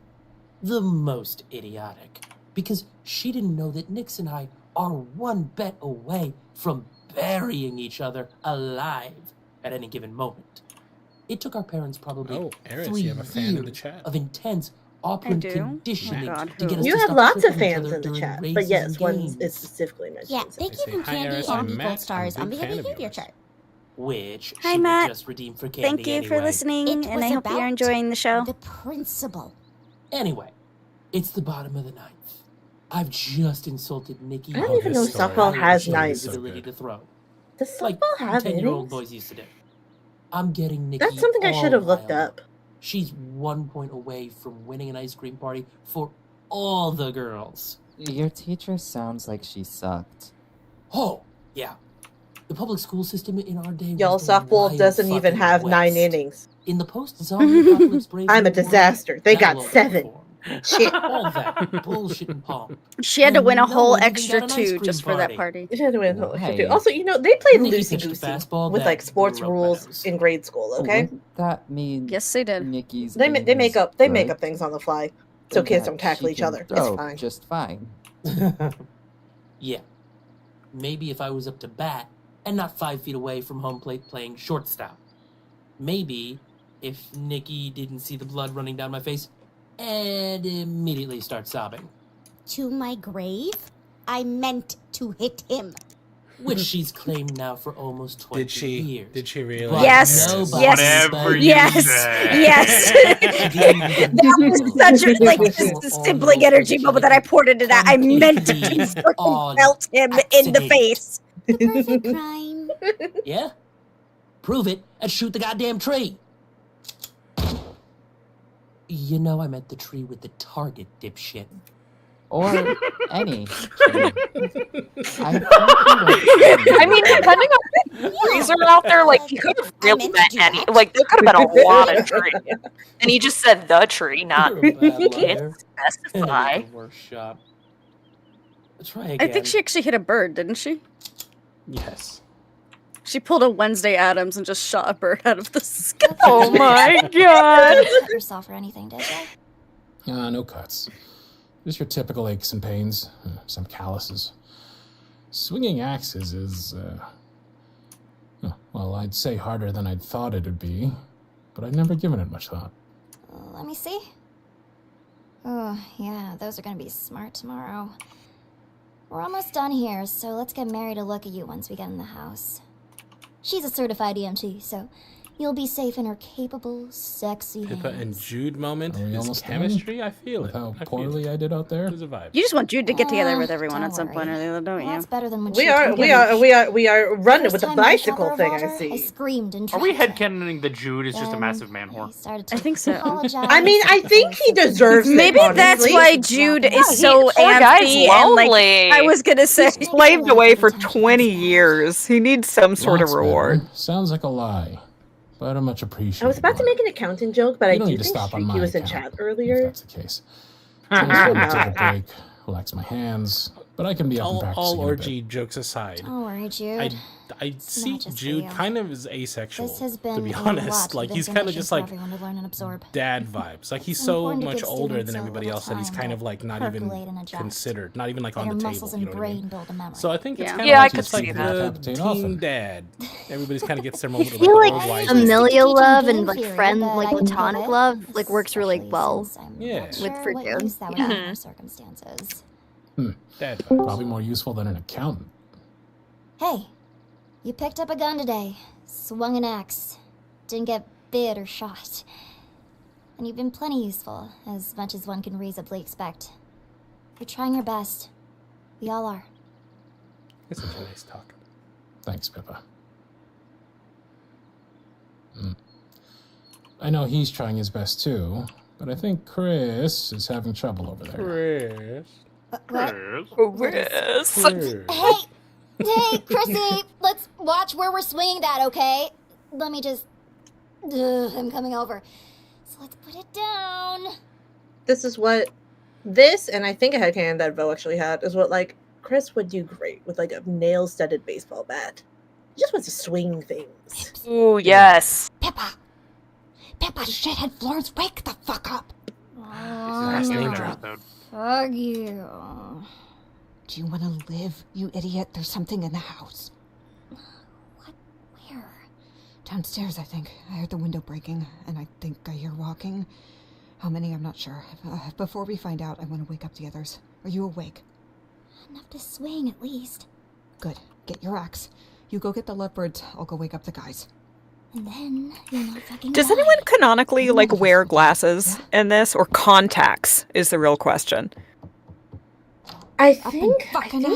The most idiotic. Because she didn't know that Nix and I are one bet away from burying each other alive at any given moment. It took our parents probably Oh, Eris, 3 you have a fan in the years chat. of intense operant do? conditioning Oh my God, to get us You to have stop lots of tripping each fans other in the during chat, races but yes, and one games. is specifically mentioned. Yeah, so- thank They you say, from "Hi, Candy Eris, and I'm Default Matt. Stars I'm a on big the fan Happy of Behavior yours." chart. Which Hi, she would Matt. just redeem for candy Thank you for anyway. listening, It and I was hope you're about enjoying the show. The principal. Anyway, it's the bottom of the ninth. I've just insulted Nikki. I don't even know this story. softball has She is ninth. so ability good. to throw. Does softball Like have 10-year-old innings? boys used to do. I'm getting Nikki. That's something I all should have looked riled up. She's 1 point away from winning an ice cream party for all the girls. Your teacher sounds like she sucked. Oh, yeah. The public school system in our day Y'all, was the softball wild doesn't even fucking have 9 West. innings. In the post-zombie apocalypse brave I'm a new world, disaster. They that got wasn't 7. reform. Shit. All that bullshit and pomp. She had to And win a no whole one even extra got an ice 2 cream just for that party. party. You had to win whole Hey. extra 2. Also, they played Nikki loosey pitched a goosey fastball with that like sports blew up rules meadows. in grade school. Okay, Wouldn't that mean Yes, they did. Nikki's they aim make is up they make good, up things on the fly, so and kids that don't tackle she each can other. It's throw fine. just fine. Yeah. Maybe if I was up to bat and not 5 feet away from home plate playing shortstop. Maybe if Nikki didn't see the blood running down my face and immediately start sobbing. To my grave? I meant to hit him. which she's claimed now for almost 20 years. Did she really? But Yes. nobody Yes. but Yes. you. Yes. That was such a just a stippling energy moment that I poured into that. I meant to freaking melt him in the face. The perfect crime. Yeah? Prove it and shoot the goddamn tree. You know I meant the tree with the target, dipshit. Or any. I mean, depending on what trees are out there, like, he could have really meant any. Like, there could have been a lot of trees. And he just said the tree, not. He can't specify. Workshop. Try I again. think she actually hit a bird, didn't she? Yes. She pulled a Wednesday Addams and just shot a bird out of the sky. Oh my god! Cut yourself or anything, did you? No cuts. Just your typical aches and pains, some calluses. Swinging axes is, well, I'd say harder than I'd thought it'd be, but I'd never given it much thought. Let me see. Oh, yeah, those are gonna be smart tomorrow. We're almost done here, so let's get Mary to look at you once we get in the house. She's a certified EMT, so you'll be safe in her capable, sexy hands. Pippa and Jude moment. Are we His almost done? chemistry, I feel it. How poorly I did out there? There's a vibe. You just want Jude to get together with everyone don't at some point or worry. the other, don't you? That's better than when We she are running with the First time I shot bicycle the thing. I revolver, see. I screamed and Are we tried to headcanoning that Jude is just a massive man whore? I think so. apologize. I mean, I think he deserves it. Maybe that's honestly. why Jude is so poor guy's antsy and like lonely. I was gonna say Slaved away for 20 years. He needs some sort of Lots better. reward. Sounds like a lie, but a much appreciated I was about to make an accountant joke, but You I don't do need to think stop on Streaky my was in account, chat earlier. That's the case. So I just wanted to take a break, relax my hands, but I can be up and practicing All in a bit. orgy jokes aside, Don't worry, Jude. I see not just for Jude you. kind of as asexual, This has been to be a honest. lot Like, of he's kind of information just for like everyone to learn and absorb. dad vibes. Like, he's It's so important to much give older students than a everybody little else that he's time kind to of like not even percolate and adjust. considered, not even like Let on your the muscles table. You and know what I mean? brain build a memory. So I think it's Yeah. kind Yeah, of I like could just like see the that. Decapitate teen often. dad. Everybody's kind of gets their moment I of feel like like old wise. familial love and game like theory, friend, but like I can platonic pivot, love, like works really especially well. since I'm Yeah. not With sure for what Jude. use that would have in our circumstances. Dad vibes. Probably more useful than an accountant. Hey, you picked up a gun today, swung an axe, didn't get bit or shot. And you've been plenty useful, as much as one can reasonably expect. You're trying your best. We all are. It's such a nice talk. Thanks, Pippa. I know he's trying his best too, but I think Chris is having trouble over there. Chris. Hey, Chrissy, let's watch where we're swinging that, okay? Let me just... I'm coming over. So let's put it down. This is what and I think a headcanon that Vo actually had is what like Chris would do great with like a nail-studded baseball bat. He just wants to swing things. Ooh, yes. Pippa, shithead Florence, wake the fuck up. Last name drop. Fuck you. Do you want to live, you idiot? There's something in the house. Where? Downstairs, I think. I heard the window breaking, and I think I hear walking. How many, I'm not sure. Before we find out, I want to wake up the others. Are you awake? Enough to swing, at least. Good. Get your axe. You go get the lovebirds. I'll go wake up the guys. And then you'll not fucking Does die. anyone canonically like wear glasses in this, or contacts is the real question? I think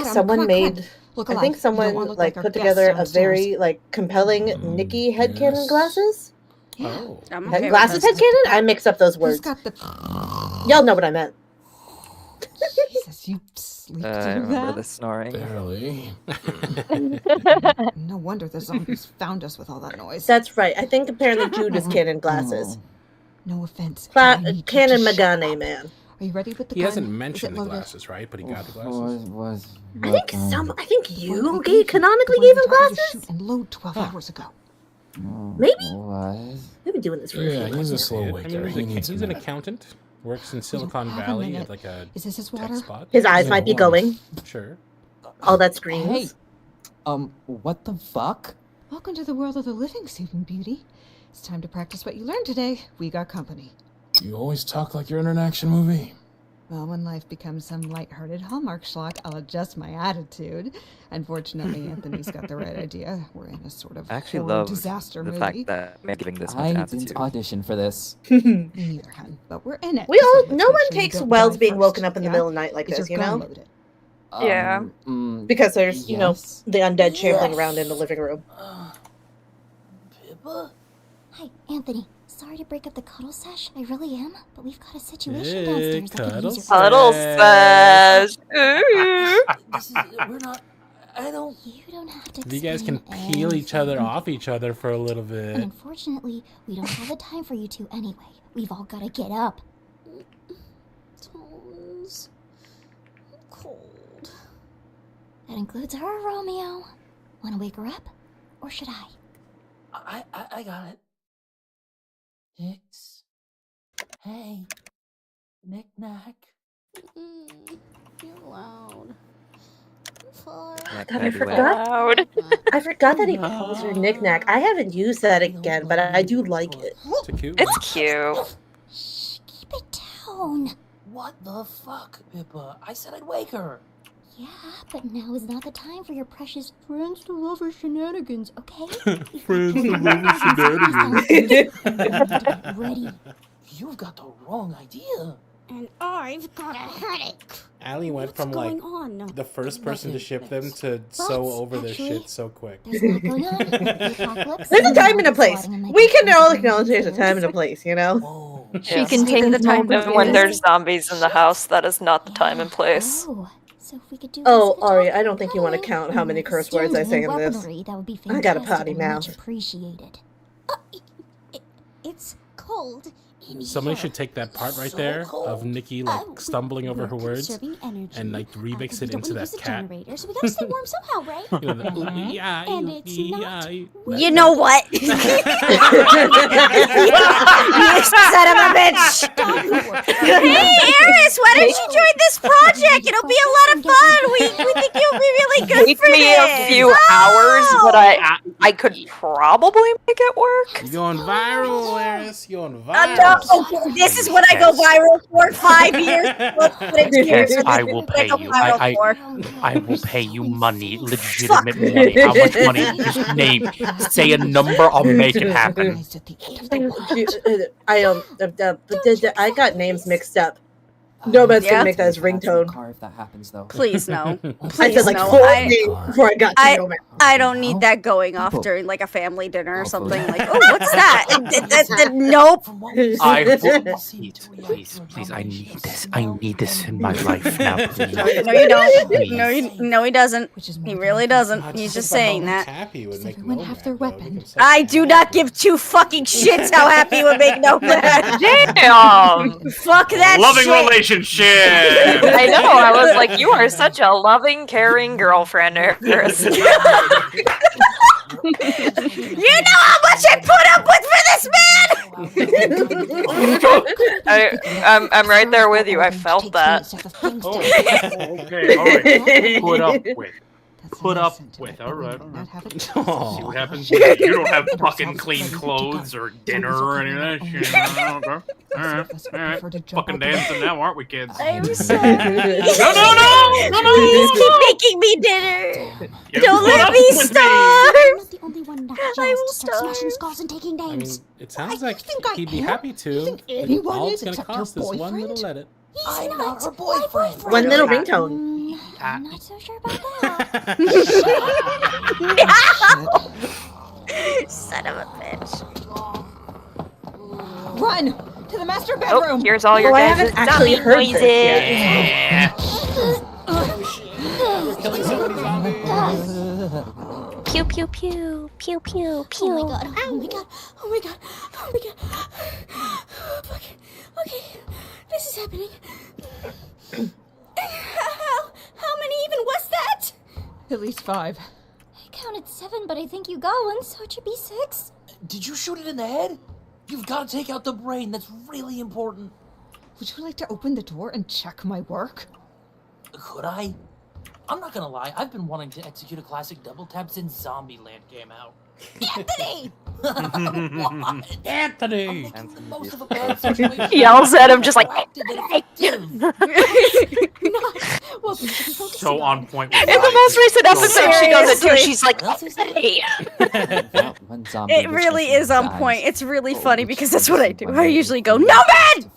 someone made. Look I alive. think You don't someone wanna look like like our put guests together a downstairs. very like compelling Nikki headcanon glasses. Oh. I'm okay with Glasses those. headcanon? I mixed up those words. Who's got the... Y'all know what I meant. Jesus, you sleep I through remember that? the snoring. Barely. No wonder the zombies found us with all that noise. That's right. I think apparently Jude is canon glasses. No offense. but I need you Canon to shut Magane up. man. Are you ready with the He gun? hasn't Is mentioned it the loaded? glasses, right? But he got the glasses. I think you canonically gave him glasses. Shoot and load 12 hours ago. Maybe. We've been doing this for a Yeah, few he's a months. slow I waker. mean, He needs he's a an minute. accountant. Works in Silicon have a Valley minute. at like a Is this his tech water? spot. His eyes Yeah, might be why? going. Sure. All that screams. Hey, what the fuck? Welcome to the world of the living, Sleeping Beauty. It's time to practice what you learned today. We got company. You always talk like you're in an action movie. Well, when life becomes some lighthearted Hallmark schlock, I'll adjust my attitude. Unfortunately, Anthony's got the right idea. We're in a sort of I actually horror love disaster the movie. fact that I'm giving this much I attitude. didn't audition for this. Me neither, hun, but we're in it. We so all. let's No make one sure you takes don't well die to being first, woken up in the yeah? middle of the night like Is this, your you gun know? loaded? Yeah. Because there's, you know, yes. the undead shambling around in the living room. Pippa? Hi, Anthony. Sorry to break up the cuddle sesh. I really am, but we've got a situation Hey, downstairs that could use your Cuddle sesh. Ooh. We're not. I don't. You don't have to. You guys can explain peel each other anything. off each other for a little And bit. unfortunately, we don't have the time for you two anyway. We've all got to get up. Tones. I'm cold. That includes her, Romeo. Want to wake her up, or should I? I got it. Hicks. Hey. Knick-knack. You're loud. Yeah, God, can I I do it? forgot. I forgot that he calls her knick-knack. I haven't used that again, but I do like it. It's a cute It's cute. Keep it down. What the fuck, Pippa? I said I'd wake her. Yeah, but now is not the time for your precious friends to lover shenanigans, okay? Friends to lover shenanigans. Ready. You've got the wrong idea. And I've got a headache. Allie went from like going on? the first person to ship them to so over their shit so quick. There's a lot going on. The apocalypse. There's a time and a place. We can all acknowledge there's a time and a place, you know? She can take the time when there's zombies in the house. That is not the time and place. Oh, so if we could do Oh, Ari, I don't think you want to count how many curse words I say in this. weaponry, that would be I got a fantastic potty and mouth. much appreciated. It's cold in Somebody here. should take that part right there of Nikki like stumbling over her words and like remix it into that cat. Generator, so we gotta stay warm somehow, right? You know, the, ooh, yeah, And ooh, it's yeah, not You know what? You son of a bitch! Hey, Eris, why don't you join this project? It'll be a lot of fun. We think you'll be really good Take for me this. a few hours, but I could probably make it work. You're going viral, Eris. You're going No, viral. this is what I go viral for. 5 years. Yes, I will pay you. I will pay you money, legitimate money. How much money? Just name, say a number. I'll make it happen. I got names mixed up. Nomad's Yeah? gonna make that his ringtone. Car if that happens though. Please no. I Please said like no. 4 names before I got to Nomad. I don't need that going off during like a family dinner or something. Like, oh, what's that? Nope. I please, I need this. I need this in my life now. Please. No, you don't. Please. No, he doesn't. He really doesn't. He's just saying that. Happy would make Everyone have their weapon. I do not give two fucking shits how happy it would make Nomad. Damn. Fuck that Loving shit. relationship. I know. I was like, you are such a loving, caring girlfriend, Eris. You know how much I put up with for this man. I'm right there with you. I felt that. Okay, all right. Put up with. All right. See what happens. You don't have fucking clean clothes or dinner or any of that shit. Okay. All right. Fucking dancing now, aren't we, kids? I'm sorry. No. Please keep making me dinner. Don't let me starve. I'm not the only one not I jazzed will to start smashing skulls and taking I mean, names. it sounds like I he'd be am? happy to. You think anyone All is it's gonna except your cost is one boyfriend? little edit. He's not her boyfriend. One little ringtone. I'm not so sure about that. Son of a bitch. Run to the master Oh, bedroom. here's all your I guys' haven't actually zombie heard noises. this We're killing so many zombies. Pew pew pew pew pew pew. Oh my god, oh my god, oh my god, oh my god. Okay, this is happening. How many even was that? At least 5. I counted 7, but I think you got one, so it should be 6. Did you shoot it in the head? You've got to take out the brain. That's really important. Would you like to open the door and check my work? Could I? I'm not gonna lie. I've been wanting to execute a classic double tap since Zombieland came out. Anthony! Anthony! Yells at him just like. So on point with In the most recent episode, she does it too. Seriously. She's like, Anthony. It really is on point. It's really funny because that's what I do. I usually go, no man!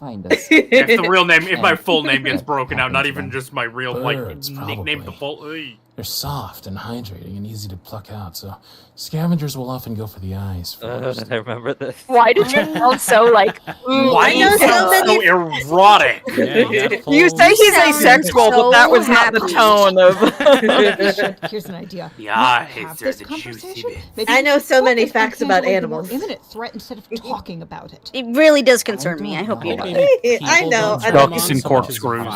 If my full name gets broken out, not even just my real Birds, nickname, the probably. full. Ey. They're soft and hydrating and easy to pluck out, so scavengers will often go for the eyes first. I remember this. Why did you sound so like? Why do you sound so erotic? You say he's asexual, but that was not the tone of. Here's an idea. The Let's eyes have are this the conversation. juicy bit. Maybe I know so many focus on facts about handling the more animals. imminent threat instead of talking about it. It really does concern me. I hope you know. I know. Ducks and corkscrews.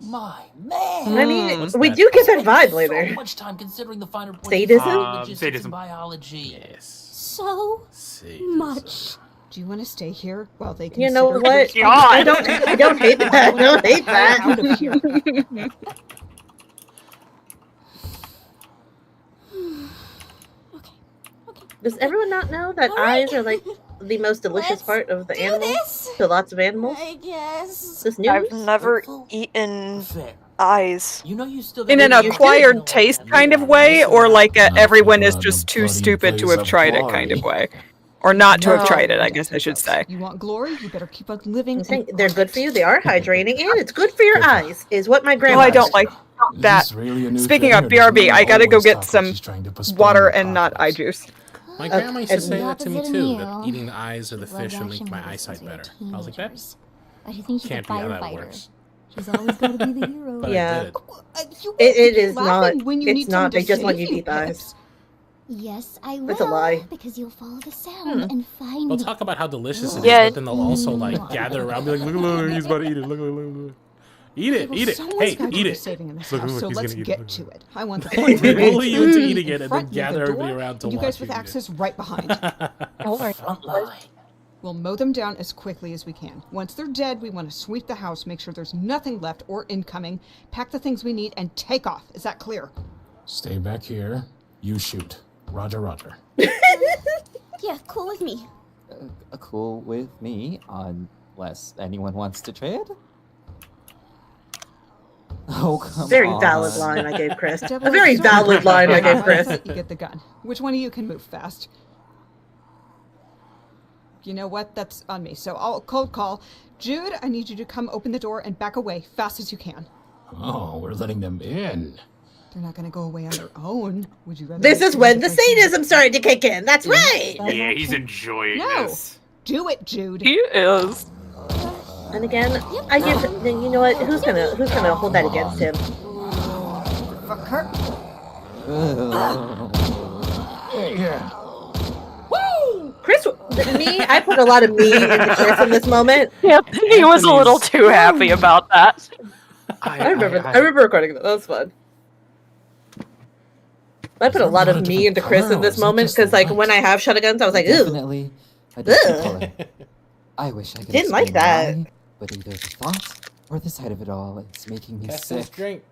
My man. I mean, we do get that vibe later. So much time considering the finer points Sadism? of logistics Sadism. and biology. So much. Do you want to stay here while they consider? You know what? your- I don't hate that. I don't hate that. Out of here. Does everyone not know that eyes are like the most delicious part of the animal to lots of animals? I guess. This news? I've never eaten eyes. You know you still In an acquired taste kind of way, or like a everyone is just too stupid to have tried it kind of way? Or not to have tried it, I guess I should say. You want glory? You better keep on living. I'm saying they're good for you. They are hydrating, and it's good for your eyes. Is what my grandma. Oh, I don't like that. Speaking of BRB, I gotta go get some water and not eye juice. My grandma used to say that to me too, that eating the eyes of the fish would make my eyesight better. I was like, that Why do you think she's a can't be how that firefighter? works. She's always got to be the hero. But I Yeah. did. It is not. laughing when you It's need not. someone They to just want save you you, deep eyes. Yes, I will. That's a lie. Because you'll follow the sound and find They'll me. talk about how delicious it is, Yeah. but then they'll also like gather around, be like, look, he's about to eat it. Look. Eat it, eat it. Someone's Hey, got to eat be it. saving in this Look, house, look, so he's let's gonna eat get it. to it. I want the We bully you into eating it and then Front near the gather everybody door, around to and you watch guys with you eat axes right behind. Front line. We'll mow them down as quickly as we can. Once they're dead, we want to sweep the house, make sure there's nothing left or incoming, pack the things we need, and take off. Is that clear? Stay back here. You shoot. Roger, roger. Yeah, cool with me. Cool with me, unless anyone wants to trade. Oh, come Very on. valid line I gave Chris. A Double very sword. valid line I gave Chris. You get the gun. Which one of you can move fast? You know what? That's on me. So I'll cold call. Jude, I need you to come open the door and back away fast as you can. Oh, we're letting them in. They're not going to go away on their own. Would you rather? This wait is for when them the to break in? sadism started to kick in. That's right. Yeah, he's enjoying No. this. Do it, Jude. He is. And again, I give. Then you know what? Who's gonna hold that against him? Fuck her. Woo! Chris, me, I put a lot of me into Chris in this moment. Yep, he was a little too happy about that. I remember recording that. That was fun. I put a lot of me into Chris in this moment because, like, when I have shotguns, I was like, ooh. Definitely a different color. I wish I could Didn't like explain that. why, but either the thought or the sight of it all, it's making me That's sick. his drink.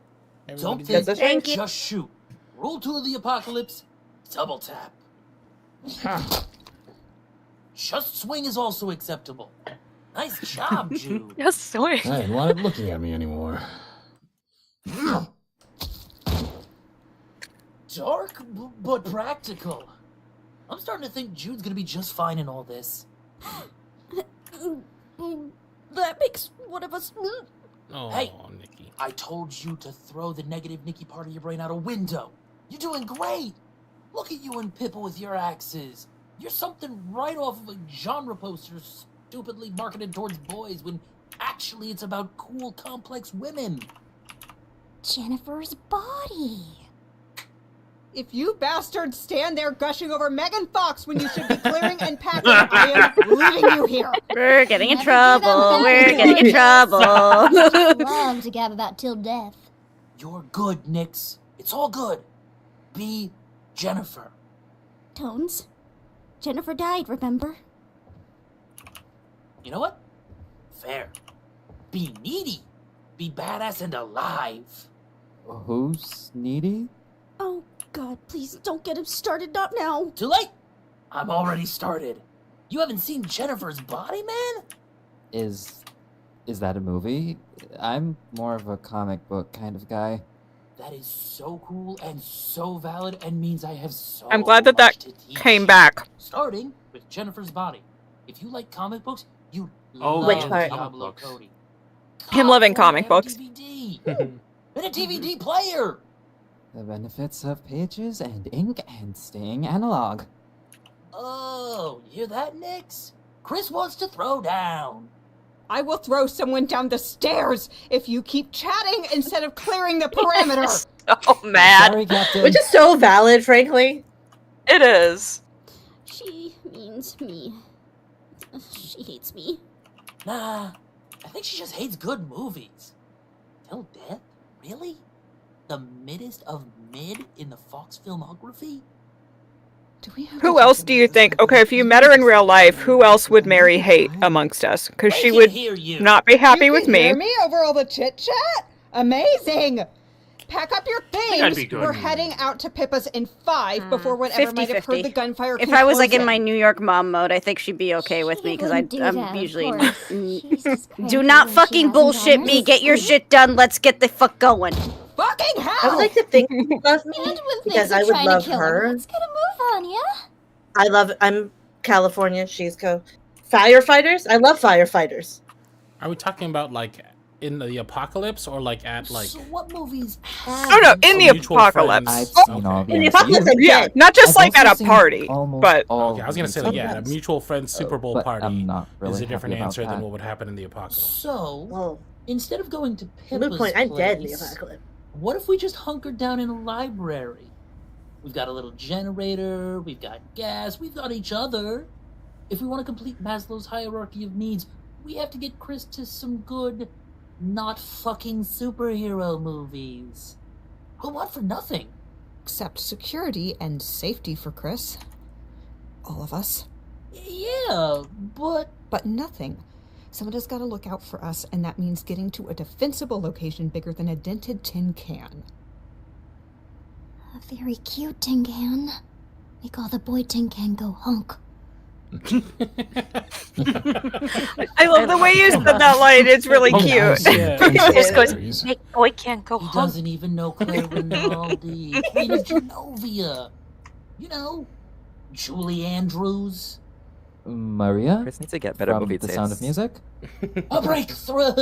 Don't Everybody think, Thank you. just shoot. Roll to the apocalypse, double tap. Just swing is also acceptable. Nice job, Jude. Yes, swing. I didn't want it looking at me anymore. Dark, but practical. I'm starting to think Jude's gonna be just fine in all this. That makes one of us. Oh, Hey. Nikki. I told you to throw the negative Nikki part of your brain out a window. You're doing great. Look at you and Pippa with your axes. You're something right off of a genre poster stupidly marketed towards boys when actually it's about cool, complex women. Jennifer's body. If you bastards stand there gushing over Megan Fox when you should be clearing and packing, I am leaving you here. We're getting in Never get trouble. up, We're back getting in to trouble. Love to gab about till death. You're good, Nix. It's all good. Be Jennifer. Tones. Jennifer died, remember? You know what? Fair. Be needy. Be badass and alive. Who's needy? Oh, God, please don't get him started. Not now. Too late. I'm already started. You haven't seen Jennifer's Body, man? Is that a movie? I'm more of a comic book kind of guy. That is so cool and so valid and means I have so I'm glad that much to teach came you. back. Starting with Jennifer's Body. If you like comic books, you Oh, love Which part? Diablo Cody. Him loving comic books. DVD. And a DVD player. The benefits of pages and ink and staying analog. Oh, you hear that, Nix? Chris wants to throw down. I will throw someone down the stairs if you keep chatting instead of clearing the perimeter. So mad. Sorry, Captain. Which is so valid, frankly. It is. She means me. She hates me. Nah, I think she just hates good movies. Till Death? Really? The middest of mid in the Fox filmography? Who else do you think? Okay, if you met her in real life, who else would Mary hate amongst us? Because she would not be happy with me. Hear me over all the chit chat? Amazing. Pack up your that'd be things. good. We're heading out to Pippa's in 5 before whatever might have heard the gunfire. If keep I was like in closing. my New York mom mode, I think she'd be okay with me because wouldn't do I'm that, of usually. course. Do not fucking bullshit me. Get your shit done. Let's get the fuck going. Fucking hell! I would like to think she loves me And when because things I are would trying love to kill her. him, let's get a move on, yeah? I'm California. She's firefighters. I love firefighters. Are we talking about like in the apocalypse or like at like? So what movies have Oh no, in the mutual apocalypse. friends? I've seen all the In the MCU. apocalypse, I'm Yeah, dead. not just I've like also at a seen party, almost but all Okay, I was gonna say the yeah, a MCU. mutual friends Super Bowl but party I'm not really is a happy different about answer than that. what would happen in the apocalypse. So, Well, instead of going to moot Pippa's point. I'm dead in the place, apocalypse. what if we just hunkered down in a library? We've got a little generator, we've got gas, we've got each other. If we want to complete Maslow's hierarchy of needs, we have to get Chris to some good, not fucking superhero movies. We'll want for nothing. Except security and safety for Chris. All of us. Yeah, but nothing. Someone has got to look out for us, and that means getting to a defensible location bigger than a dented tin can. A very cute tin can. Make all the boy tin can go honk. I love the way you said that line. It's really cute. Yeah. Just goes, make boy can't go he home. doesn't even know Claire Rinaldi, Queen of Genovia. You know, Julie Andrews. Maria? Chris needs to get better From movie The Sound of taste. Music? A breakthrough!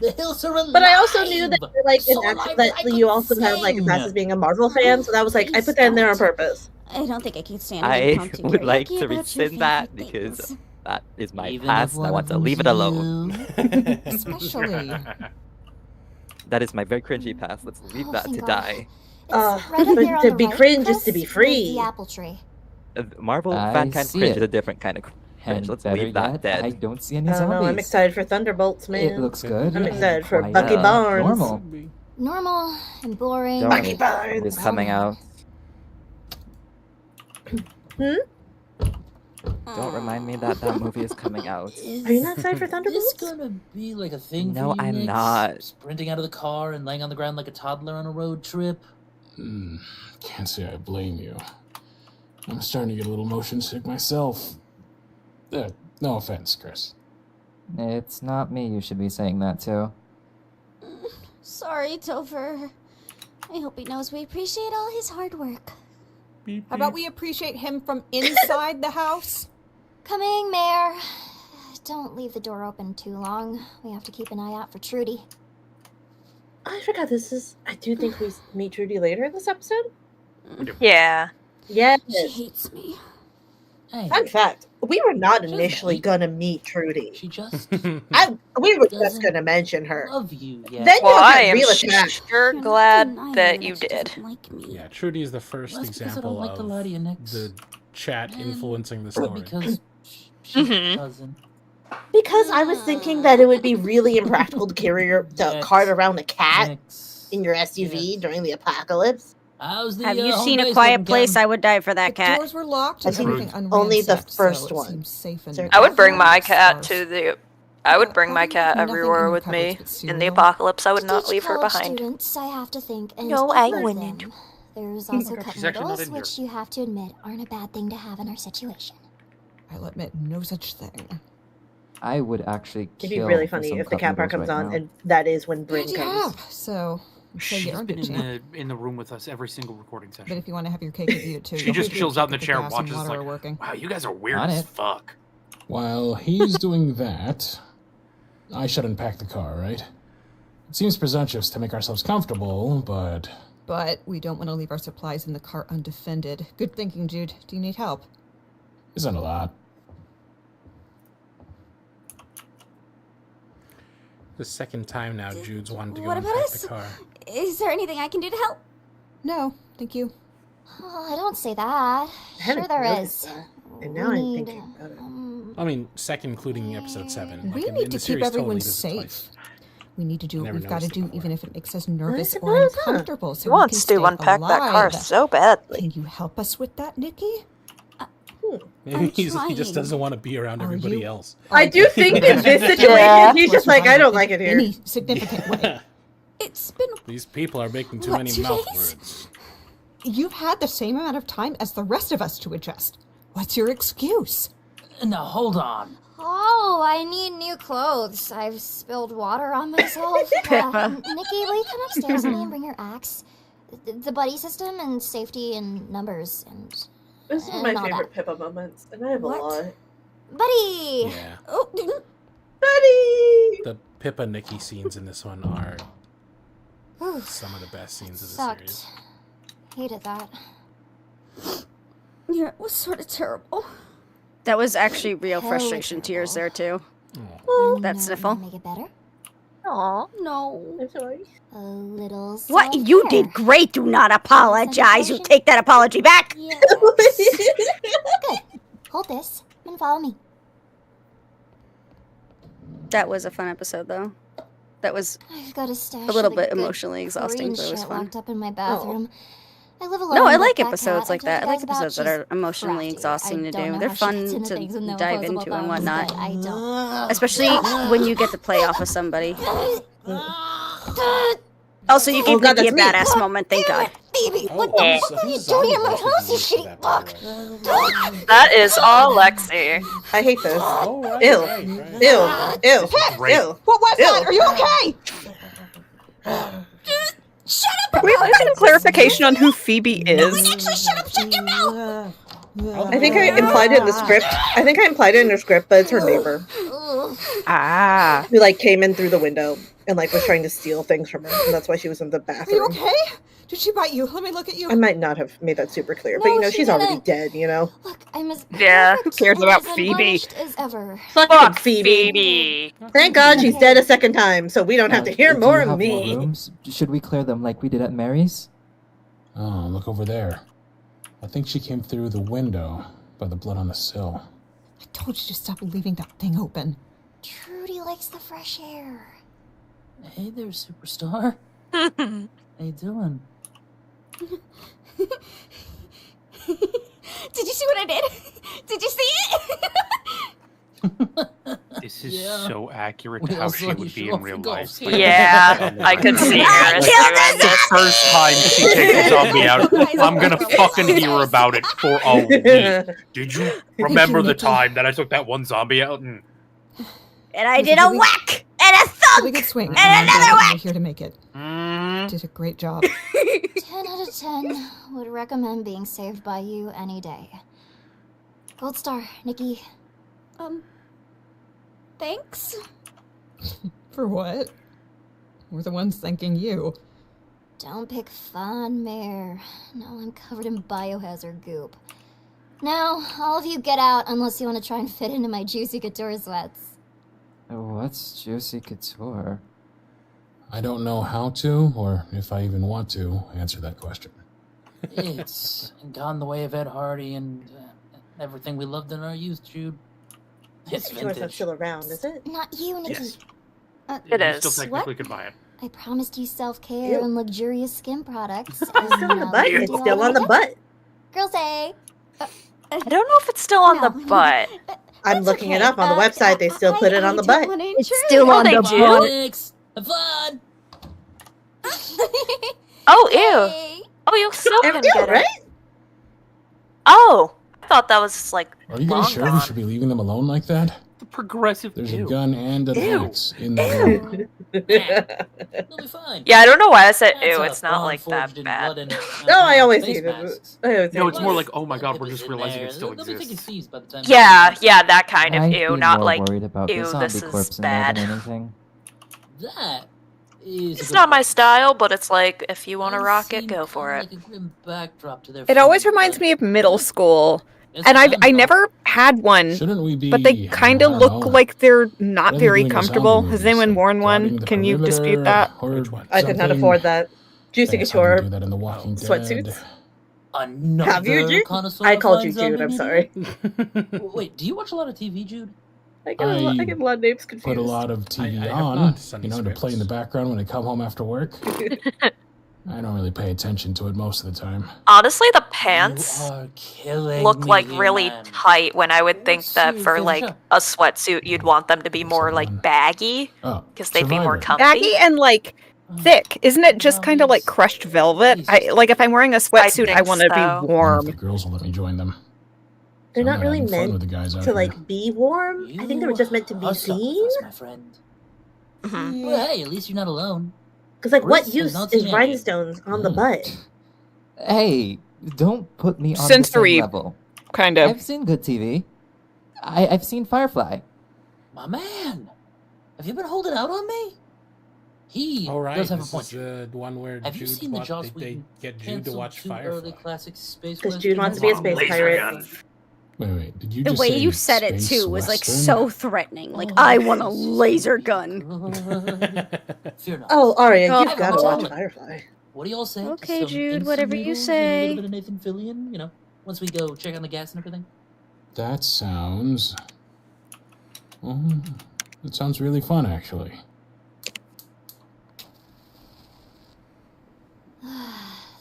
The hills are alive! But I also knew that like So that you also have like a pass as being a Marvel fan, so that was like I put that in there on purpose. I don't think I can stand an I impromptu would like karaoke to about your rescind that favorite because things. that is my Even past. if I one want of to leave it them's alone. Especially. That is my very cringy past. Let's leave Oh, that to thank God. die. It's right up there on to the be right, cringe Chris, is to be with free. The apple tree. Marvel I fan kind of see cringe it. is a different kind of cringe. And Let's better leave that yet, dead. I don't see any I don't know. I'm zombies. excited for Thunderbolts, man. It looks good. I'm and excited for quite, Bucky Barnes. Normal. Normal and boring. Don't Bucky worry, Barnes. it's coming out. Don't remind me that that movie is coming out. Are you not excited for Thunderbolts? Is this gonna be like a thing No, for you, I'm Nix? not. Sprinting out of the car and laying on the ground like a toddler on a road trip? Can't say I blame you. I'm starting to get a little motion sick myself. No offense, Chris. It's not me you should be saying that to. Sorry, Topher. I hope he knows we appreciate all his hard work. How about we appreciate him from inside the house? Coming, Mayor. Don't leave the door open too long. We have to keep an eye out for Trudy. I forgot this is. I do think we meet Trudy later in this episode. Yeah. Yes. She hates me. Hey, Fun fact: we were not Just initially wait. gonna meet Trudy. she just We were just doesn't gonna mention her. love you yet. Then Well, you'll I get am real attached. sure You're not glad denying that you she did. doesn't like me. Yeah, Trudy is the first Well, that's because I example don't like to lie to you, of Nix. the chat And influencing the But story. because she Mhm. doesn't. Because I was thinking that it would be really impractical to carry the Next. cart around a cat Nix. in your SUV during the apocalypse. How's the, Have you home seen A base Quiet looking, Place? Captain? I would die for that The cat. doors were locked I and think everything only the unransacked, first so it one. seems safe and Sir. I would bring my Scarf. cat to the. I would bring my Probably cat nothing in everywhere your with cupboards me but in the cereal. apocalypse. I would not Teach leave her college behind. Students, I have to think, and No, I even wouldn't. then, There's also cup She's actually not noodles, in here. which you have to admit aren't a bad thing to have in our situation. I'll admit no such thing. I would actually It'd be kill really for funny some if the cup cat part noodles comes right on, now. and that is when Bryn Yeah, comes. so She's you're been good, in the room with us every single recording But session. if you want to have your cake and eat it too, She you'll just have to chills out in the check chair if and gas and watches water like, are working. wow, you guys are weird On as it. fuck. While he's doing that, I should unpack the car, right? It seems presumptuous to make ourselves comfortable, but But we don't want to leave our supplies in the car undefended. Good thinking, Jude. Do you need help? isn't a lot. The second time now Jude's wanted to go What about unpack us? the car. Is there anything I can do to help? No, thank you. Oh, I don't say that. Sure there is. And now We I'm need, thinking about it. I mean, second including episode 7. We Like, need in to the keep series totally everyone does it safe. twice. We need to do what Never we've got to noticed do, even if it makes us nervous it or was, huh? uncomfortable. So He we can wants stay to unpack that car alive. so badly. Can you help us with that, Nikki? Maybe he just trying. doesn't want to be around everybody you? else. I do think in this situation, Yeah. he's just like, I don't like it here. Any significant way. It's been These people are making too What, many 2 mouth days? words. You've had the same amount of time as the rest of us to adjust. What's your excuse? Now hold on. Oh, I need new clothes. I've spilled water on myself. Nikki, will you come upstairs with me and bring your axe? The buddy system and safety and numbers and This is and my all favorite Pippa moments, and I have What? a lot. Buddy! Yeah. Oh, Buddy! The Pippa Nikki scenes in this one are some of the best scenes of the Sucked. series. Hated that. yeah, it was sort of terrible. That was actually real Hell frustration tears there too. You That know sniffle. how to Make it better? Aw. No. I'm sorry. A little What? You self-care. did great. Do not apologize. You take that apology back. Yes. Good. Hold this and follow me. That was a fun episode though. That was I've got a stash a little of the bit good emotionally exhausting, green but it was shit fun. locked up in my bathroom. I live alone. No, I but like that episodes cat like I that. I told like you guys episodes that about, are emotionally she's exhausting crafty. to I don't do. know They're how she fun gets into things with to no dive opposable into and thumbs, whatnot. but I don't. Especially when you get the playoff with somebody. Also, you gave God, Nikki a that's me. badass moment, thank God. Baby, what the Oh, fuck are you doing in my house, you shitty fuck? That is all Lexi. I hate this. Oh, right, Ew. right, right. Ew. Ew. Great. Ew. What was Ew. that? Are you okay? Shut up! Can we have some clarification on who Phoebe is? Actually, shut up! Shut your mouth! I think I implied it in the script. I think I implied it in the script, but it's her neighbor Ugh. Ah. who like came in through the window and like was trying to steal things from her, and that's why she was in the Are you bathroom. okay? Did she bite you? Let me look at you. I might not have made that super clear, but you No, know she she's already didn't. dead. You know. Look, I'm as Yeah. perfect Who cares about and as Phoebe? unblemished as ever. Fuck Phoebe. Thank God she's dead a second time, so we don't have to hear Do more you of have me. More rooms? Should we clear them like we did at Mary's? Oh, look over there. I think she came through the window by the blood on the sill. I told you to stop leaving that thing open. Trudy likes the fresh air. Hey there, superstar. How you doing? Did you see what I did? Did you see it? This is Yeah. so accurate We to how all she saw you would be show in off real your golf life. skills. Yeah, I could see her as doing The this. first time she takes a zombie out, I'm gonna fucking hear about it for a week. Did you remember the time that I took that one zombie out? And And I did a whack and a Really thunk good swing. and another You're whack. here to make it. Did a great job. 10 out of 10 would recommend being saved by you any day. Gold star, Nikki. Thanks. For what? We're the ones thanking you. Don't pick fun, Mare. Now I'm covered in biohazard goop. Now, all of you get out unless you want to try and fit into my juicy couture sweats. What's Juicy Couture? I don't know how to, or if I even want to, answer that question. It's gone the way of Ed Hardy and everything we loved in our youth, Jude. It's Sure, it's not vintage. still around, is it? Not you, Nikki. yes, It you is. still technically What? could buy it. I promised you self-care Ew. and luxurious skin products. It's still on the butt. It's still on the butt. Girls say. I don't know if it's still on the butt. I'm looking it up on the website. They still put it on the butt. It's still on they the do? butt. Thanks. Have fun. Oh, ew. Oh, you still can Yeah, get right? it. Oh, I thought that was like. Are you guys long sure gone. we should be leaving them alone like that? The progressive. There's Ew. a gun and an Ew. axe in the room. They'll be fine. Yeah, I don't know why I said That's ew. a It's not bond like that forged in bad. blood and, No, I always face hate it. masks. I always No, hate it's it. more like, oh my god, we're Pippin's just in realizing there. it still They'll be taking exists. seeds by the time. Yeah, that kind of I'd ew, be not more like worried about ew. the zombie This corpse is in there bad. than anything. That is. It's not my style, but it's like if you want to rock it, seem go for kinda it. like a grim backdrop to their It always film, reminds but me of middle school. it's And a I gun, though. never had one, Shouldn't we be? but they kind I of don't look know. like they're What not are they very doing in zombie comfortable. Has movies? anyone Like worn guarding one? the Can you dispute perimeter that? or Which one? I could not something? afford that. Juicy Guess I can Couture do that in The Walking Dead. sweatsuits. Another Have you, Jude? connoisseur I of called you fine Jude. I'm zombie sorry. media? Wait, do you watch a lot of TV, Jude? I get a lot of names confused. Put a lot of TV I have on, not, Sunny to play in the background when I come home after work. I don't really pay attention to it most of the time. Honestly, the pants You are killing look me like here, really man. tight when I would think that your for favorite like show? a sweatsuit you'd want them to be more like baggy Oh, because they'd be more Survivor. comfy. Baggy and like thick. Isn't it just kind of like crushed velvet? I like if I'm wearing a sweatsuit, I think want to so. be I don't know if warm. the girls will let me join them. They're So I'm not really having fun meant with the guys out to here. like be warm. I think they were just meant to be Hustle seen. with us, my friend. Mhm. Well, hey, at least you're not alone. Because like, what Chris has use not is seen any. rhinestones on the butt? Hey, don't put me on Sensory, the same level. kind of. I've seen good TV. I've seen Firefly. My man, have you been holding out on me? He All right, does have a this point. is the one where Have you Jude seen the watched, Joss they Whedon get Jude to canceled watch two Firefly. early classic space Because Jude wants to be a space Laser pirate. gun. Wait, did you The just way say you said it space too was like western? so threatening. Like I want a laser gun. Fear not. Oh, Arya, Oh, you've got to I'm watch telling. Firefly. What do y'all say? to Okay, some Jude, instant whatever you noodles and a say. little bit of Nathan Fillion, you know, once we go check on the gas and everything. That sounds. Well, that sounds really fun, actually.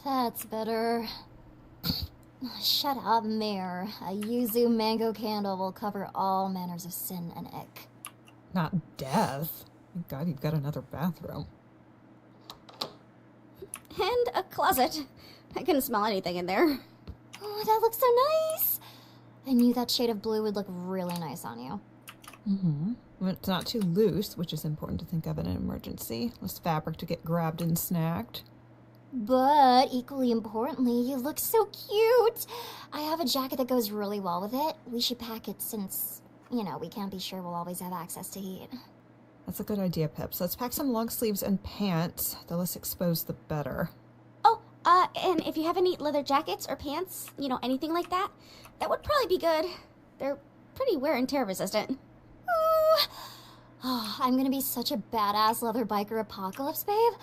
That's better. Shut up, Mayor. A yuzu mango candle will cover all manners of sin and ick. Not death. Thank God you've got another bathroom. And a closet. I couldn't smell anything in there. Oh, that looks so nice. I knew that shade of blue would look really nice on you. Mm-hmm. When it's not too loose, which is important to think of in an emergency. Less fabric to get grabbed and snagged. But equally importantly, you look so cute. I have a jacket that goes really well with it. We should pack it since, we can't be sure we'll always have access to heat. That's a good idea, Pips. Let's pack some long sleeves and pants. The less exposed, the better. Oh, and if you have any leather jackets or pants, anything like that, that would probably be good. They're pretty wear and tear resistant. Oh, I'm gonna be such a badass leather biker apocalypse, babe.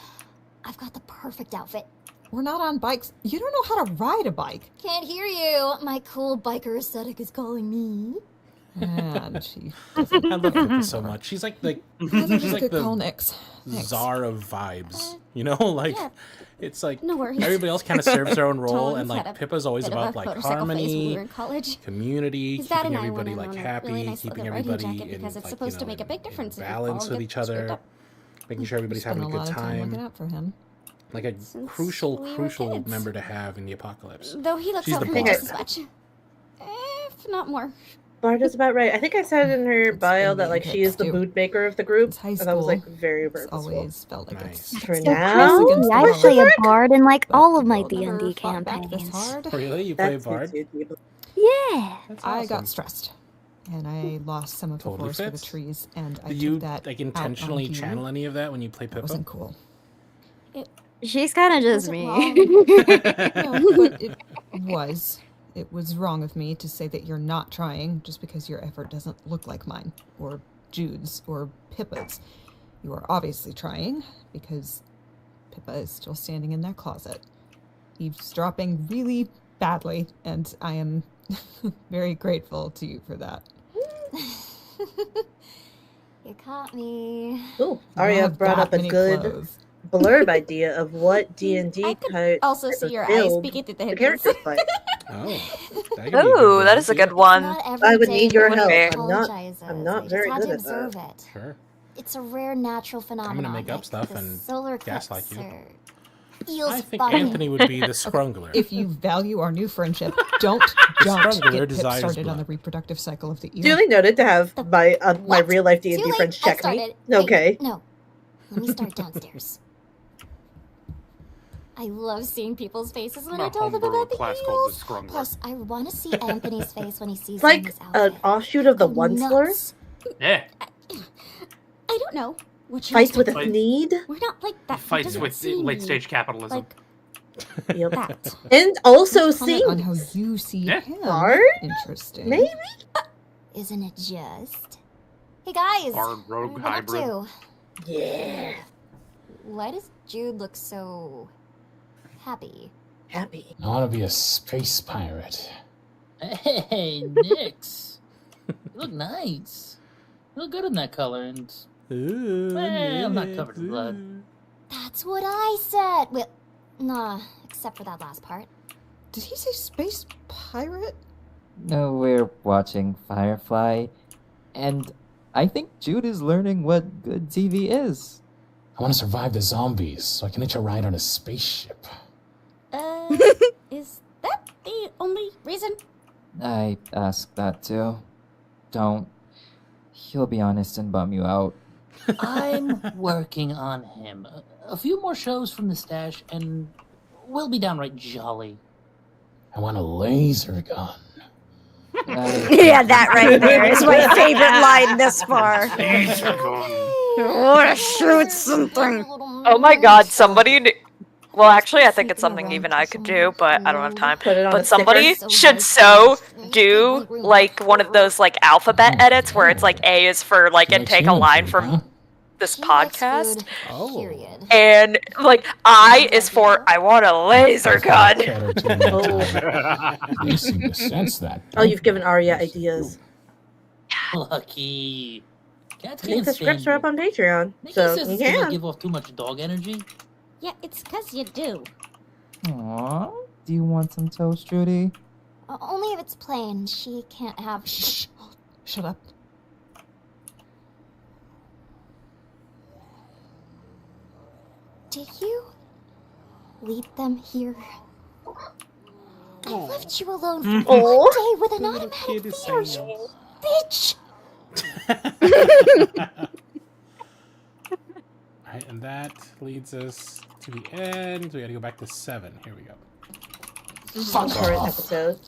I've got the perfect outfit. We're not on bikes. You don't know how to ride a bike. Can't hear you. My cool biker aesthetic is calling me. And she I love Pippa so much. She's like the she's like good call, the Nix. Thanks. czar of vibes. Like yeah. it's like No worries. everybody else kind of serves their own role, and Tones had like a Pippa's always bit of about a like motorcycle phase when we harmony, were in college. community, His dad keeping and I everybody went like on a happy, really nice keeping leather riding everybody jacket in because it's like, supposed to make a big difference if you fall balance and with get each screwed other, up. making sure everybody's Spent having a lot good of time looking time. out for him. Like a Since crucial we were kids. member to have in the apocalypse. Though he looks She's out the for me boss. just as much. If not more. Barda's about right. I think I said in her bio been that me like and she is Pips, the too. mood maker of the group. It's high And that was school. like very It's purposeful. always felt like Nice. For So now, Chrissy, I Against play the a bard in like But all of the my world never D&D fought back this campaigns. hard. Really, you play that's Bard? Yeah. That's I awesome. got stressed. And I lost some of the Totally forest for the fits. trees, and I Do took you that like out intentionally on you. channel any of that when you play That Pippa? wasn't cool. She's kind of just Was it me. No, but it was wrong of me to say that you're not trying just because your effort doesn't look like mine, or Jude's, or Pippa's. You are obviously trying, because Pippa is still standing in that closet, eavesdropping really badly, and I am very grateful to you for that. You caught me. Ooh, You Arya have brought that up a many good clothes. blurb idea of what D&D I could type also of see your eyes build peeking through the the headphones. characters like. Ooh, that is a good one. Not every I would day need your one help. apologizes. I'm not I very just had good to at that. observe it. Sure. It's a rare natural phenomenon. make up like stuff the and solar gaslight eclipse you. or feels I think funny. Anthony would be the scrungler. If you value our new friendship, don't Scrungler get Pip desires started on blood. the reproductive cycle of the eel. Duly noted to have my real life D&D Too late, friends I check me. started. Okay. Wait, no. Let me start downstairs. I love seeing people's faces when I tell them about the class called the Scrungler. Plus, I want to see Anthony's face when he sees It's like his outfit. an offshoot of the I'm one slurs. nuts. Yeah. I don't know. What you Fights with a Fight- need. We're not like that. Fights Doesn't with see late me stage capitalism. Like Yep. that. And also Comment on how sings. you see him. Hard? Interesting. Maybe? Isn't it just? Hey guys! Hard rogue what up hybrid. to? Yeah. Why does Jude look so happy? Happy. I want to be a space pirate. Hey, Nix. You look nice. You look good in that color, and I'm not covered in blood. That's what I said. Well, nah, except for that last part. Did he say space pirate? No, we're watching Firefly, and I think Jude is learning what good TV is. I want to survive the zombies so I can hitch a ride on a spaceship. Is that the only reason? I asked that too. Don't. He'll be honest and bum you out. I'm working on him. A few more shows from the stash, and we'll be downright jolly. I want a laser gun. Yeah, that right there is my favorite line thus far. Wanna shoot something? Oh my god, somebody. Well, actually, I think it's something even I could do, but I don't have time. Put it on a But somebody sticker. should so do like one of those like alphabet edits where it's like A is for like and take a line from this podcast, Oh. and like I is for I want a laser gun. You seem to sense that. Oh, you've given Arya ideas. Lucky. Cats I think can't the scripts are up on Patreon, Nikki so says you it's gonna can. give off too much dog energy. Yeah, it's because you do. Aww. Do you want some toast, Judy? Only if it's plain. She can't have. Shh. Shut up. Did you leave them here? I left you alone for one day with an automatic fear, bitch. Alright, and that leads us to the end. We gotta go back to 7. Here we go. Current episode.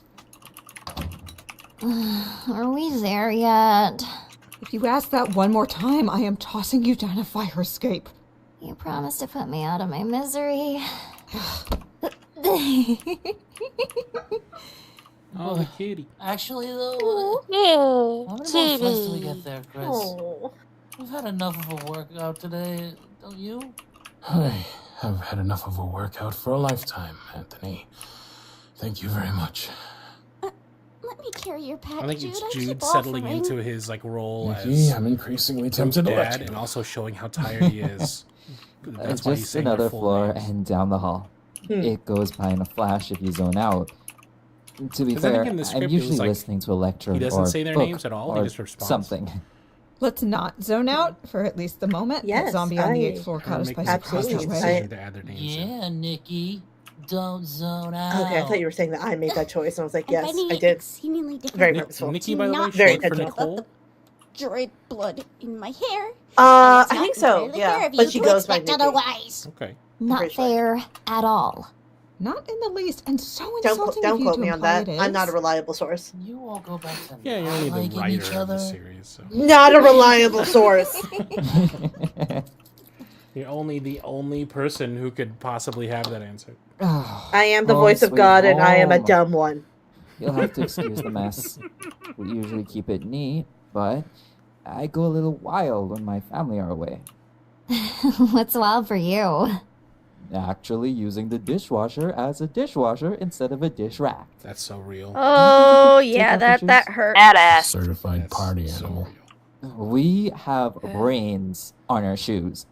Are we there yet? If you ask that one more time, I am tossing you down a fire escape. You promised to put me out of my misery. Oh, the kitty. Actually, though, how many more flights do we get there, Chris? Oh. We've had enough of a workout today, don't you? I have had enough of a workout for a lifetime, Anthony. Thank you very much. Let me carry your pack, I think Jude. it's I Jude keep settling offering. into his like role Nikki, as I'm increasingly tempted to let dad, you. and also showing how tired he is. That's why he's Just saying our another full floor names. and down the hall. It goes by in a flash if you zone out. To be 'Cause I think fair, in the script I'm it was usually like, listening to a lecture he doesn't or say their book names at all, he or just responds. something. Let's not zone out for at least the moment. Yes, that zombie on the I- 8th floor Or caught us make by the surprise conscious that way. decision to add their names in. Yeah, Nikki. Don't zone out. Okay, I thought you were saying that I made that choice, and I was like, I'm yes, finding I it did. exceedingly difficult Very Nick- purposeful. Nikki, by the way, not Very short for intentional. Nicole. droid blood in my hair. I and it's think not so, entirely yeah. fair of But you she to goes by expect Nikki. otherwise. Okay. Not Pretty sure. fair at all. Not in the least, and so Don't, insulting don't of you quote to me on imply that. it I'm not a is. reliable source. You all go back to Yeah, you're not only the liking writer each of the other. series, so Not a reliable source. you're only the only person who could possibly have that answer. I am the Home voice of sweet God, and I am a home. dumb one. You'll have to excuse the mess. We usually keep it neat, but I go a little wild when my family are away. What's wild for you? Actually using the dishwasher as a dishwasher instead of a dish rack. That's so real. Oh, Take yeah, out that pictures. hurt. Badass. Certified party animal. We have brains on our shoes.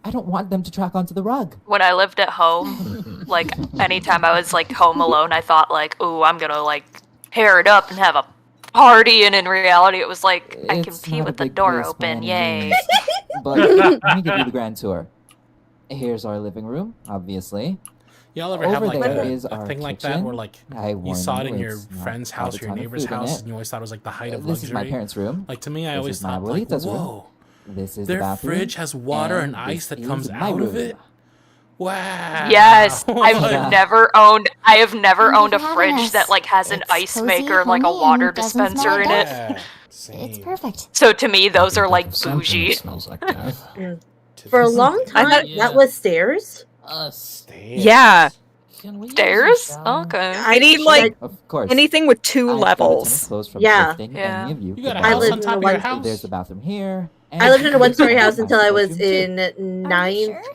I don't want them to track onto the rug. When I lived at home, like anytime I was like home alone, I thought like, "Ooh, I'm gonna like pair it up and have a party." And in reality, it was like I can It's pee not a with the big door place by open. any Yay! means. But let me give you the grand tour. Here's our living room, obviously. Y'all ever have Over like there a is our thing like that kitchen. where like I you warn saw it you, in your it's not friend's have a house or your ton of neighbor's food in house, it. and you always thought it was like the height of This luxury? is my parents' room. Like to me, I This always is my thought like, abuelita's room. whoa, This is their the bathroom. fridge has water and ice this that is comes my out of room. it. Wow. Yes, I've Like- never owned Thank owned you a for having fridge us. that like has an It's ice cozy, maker and like a homey, water and doesn't smell dispenser like in it. death. It's perfect. So to me, those are like Something bougie. smells like death. For a long time, that was stairs. Yeah. Stairs? Okay. I need like Of course. anything with two I've got a ton of levels. clothes from Yeah. thrifting Yeah. any of you. You got a could house buy. on top of your house? There's the bathroom here. I lived in a one-story and house until I was bedroom, too. in Are you ninth. sure?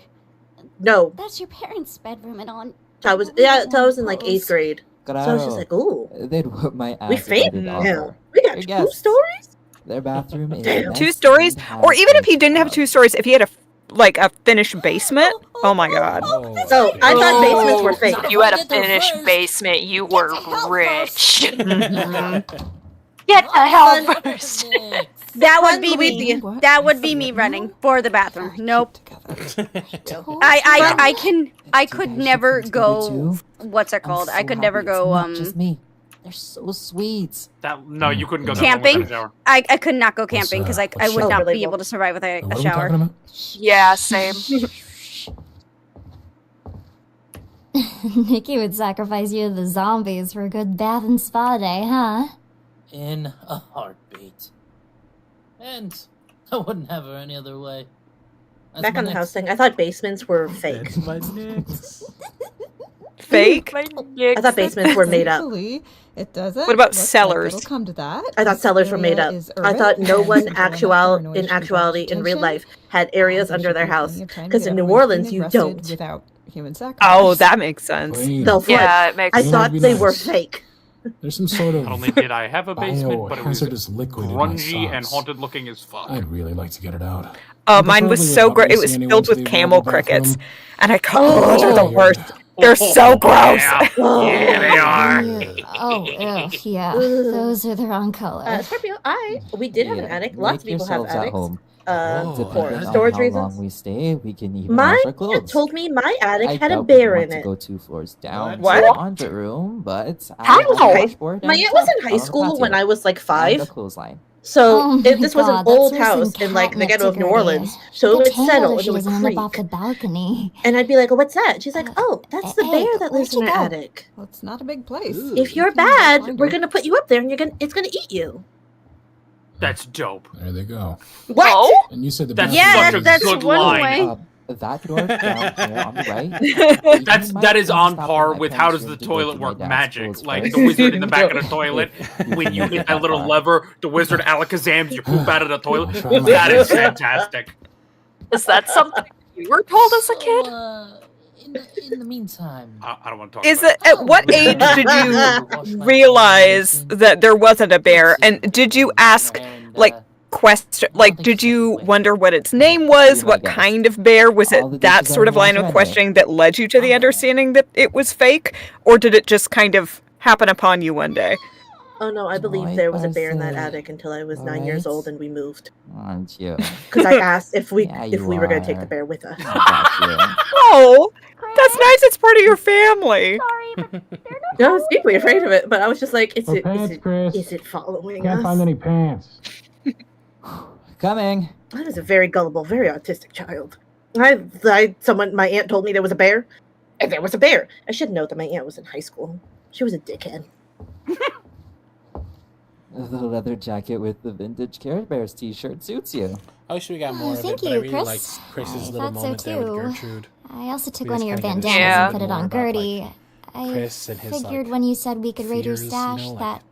No, That's your parents' bedroom and on. I was until I was in like 8th grade. So I was just like, ooh, They'd whoop my ass. we if I did faded all now. that. We got Your 2 guess. stories. Their bathroom is Damn. 2 immense stories, and or has even if a he didn't have tub. 2 stories, if he had a finished basement. Oh my god. So I thought basements were fake. If you had a finished basement, you were rich. Get the hell first. That would be Luigi. me. That would be me running for the bathroom. Nope. I could never go. What's it called? I could never go. Not just me. They're so sweet. No, you couldn't go Camping? without a shower. I could not go camping because I what's would shower? not be able to survive with a What are we shower. talking about? Yeah, same. Nikki would sacrifice you to the zombies for a good bath and spa day, huh? In a heartbeat. And I wouldn't have her any other way. That's Back my on the next- house thing, I thought basements were fake. Fake? I thought basements were made up. Thankfully, it doesn't. What about Looks like cellars? It'll come to that. I thought cellars were made Area up. is I urban thought no and one simple enough for in noise to actuality draw in real attention. life had areas There under should their be house. plenty of time to Because get in New everyone Orleans, clean you and rested don't. Without human sacrifice. Oh, that makes sense. Clean. They'll flood. Yeah, it makes I sense. thought be they were nice. fake. There's some sort of Not only did I have a basement, but it was biohazardous liquid in my grungy and socks. haunted looking as fuck. I'd really like to get it out. Mine was Preferably so without great. It was missing anyone filled to with the camel available crickets, bathroom. and those are the worst. They're so gross. Yeah, yeah they are. Oh, ugh, yeah. Those are the wrong color. Scorpio, we did have an attic. Lots of Make people have yourselves at attics. home. Oh, For Depending storage on how reasons. long we stay, we can even My wash our aunt clothes. told me my attic I had a doubt bear we in want to it. go 2 floors down What? to the laundry room, but I How? have a washboard My and aunt was tub in high out on the school when patio. I was like And 5. a clothesline. So Oh my this was an God, old that's worse house than in like the catnip ghetto of to New Gertie. Orleans, so it Get would tangled settle if and she it would doesn't end up off creak. the balcony. And I'd be like, "Oh, what's that?" She's like, "Oh, that's the Hey, bear that lives in where'd our you go? attic. Well, it's not a big place. If you're bad, we're gonna put you up there, and it's gonna eat you." That's dope. There they go. What? Oh? And you said the That's bathroom such a is- good line. That door down here on the right. That is on par with how does the toilet work magic. Like the wizard in the back of the toilet, when you hit that little lever, the wizard alakazams your poop out of the toilet. That is fantastic. Is that something you were told as a kid? In the meantime, I don't want to talk Is about it at what age did you realize that there wasn't a bear? And did you ask like did you wonder what its name was? What kind of bear? Was it that sort of line of questioning that led you to the understanding that it was fake? Or did it just kind of happen upon you one day? Oh no, I believe there was a bear in that attic until I was 9 years old and we moved. Aren't you? Because I asked if we Yeah, if we you were gonna take are. the bear with us. Oh, that's nice. It's part of your family. I was deeply afraid of it, but I was just like, Oh, pants, Chris. is it following Can't us? find any pants. Coming. I was a very gullible, very autistic child. My aunt told me there was a bear, and there was a bear. I should note that my aunt was in high school. She was a dickhead. The leather jacket with the vintage Care Bears t-shirt suits you. I wish we got more of it, Thank but I you, really Chris. liked Chris's I little thought so moment there with too. Gertrude. I also took We one of just your kinda get a bandanas sense and put it more on about, Gertie. Chris and his, figured like, when you said we could raid your fears, stash you know, like, that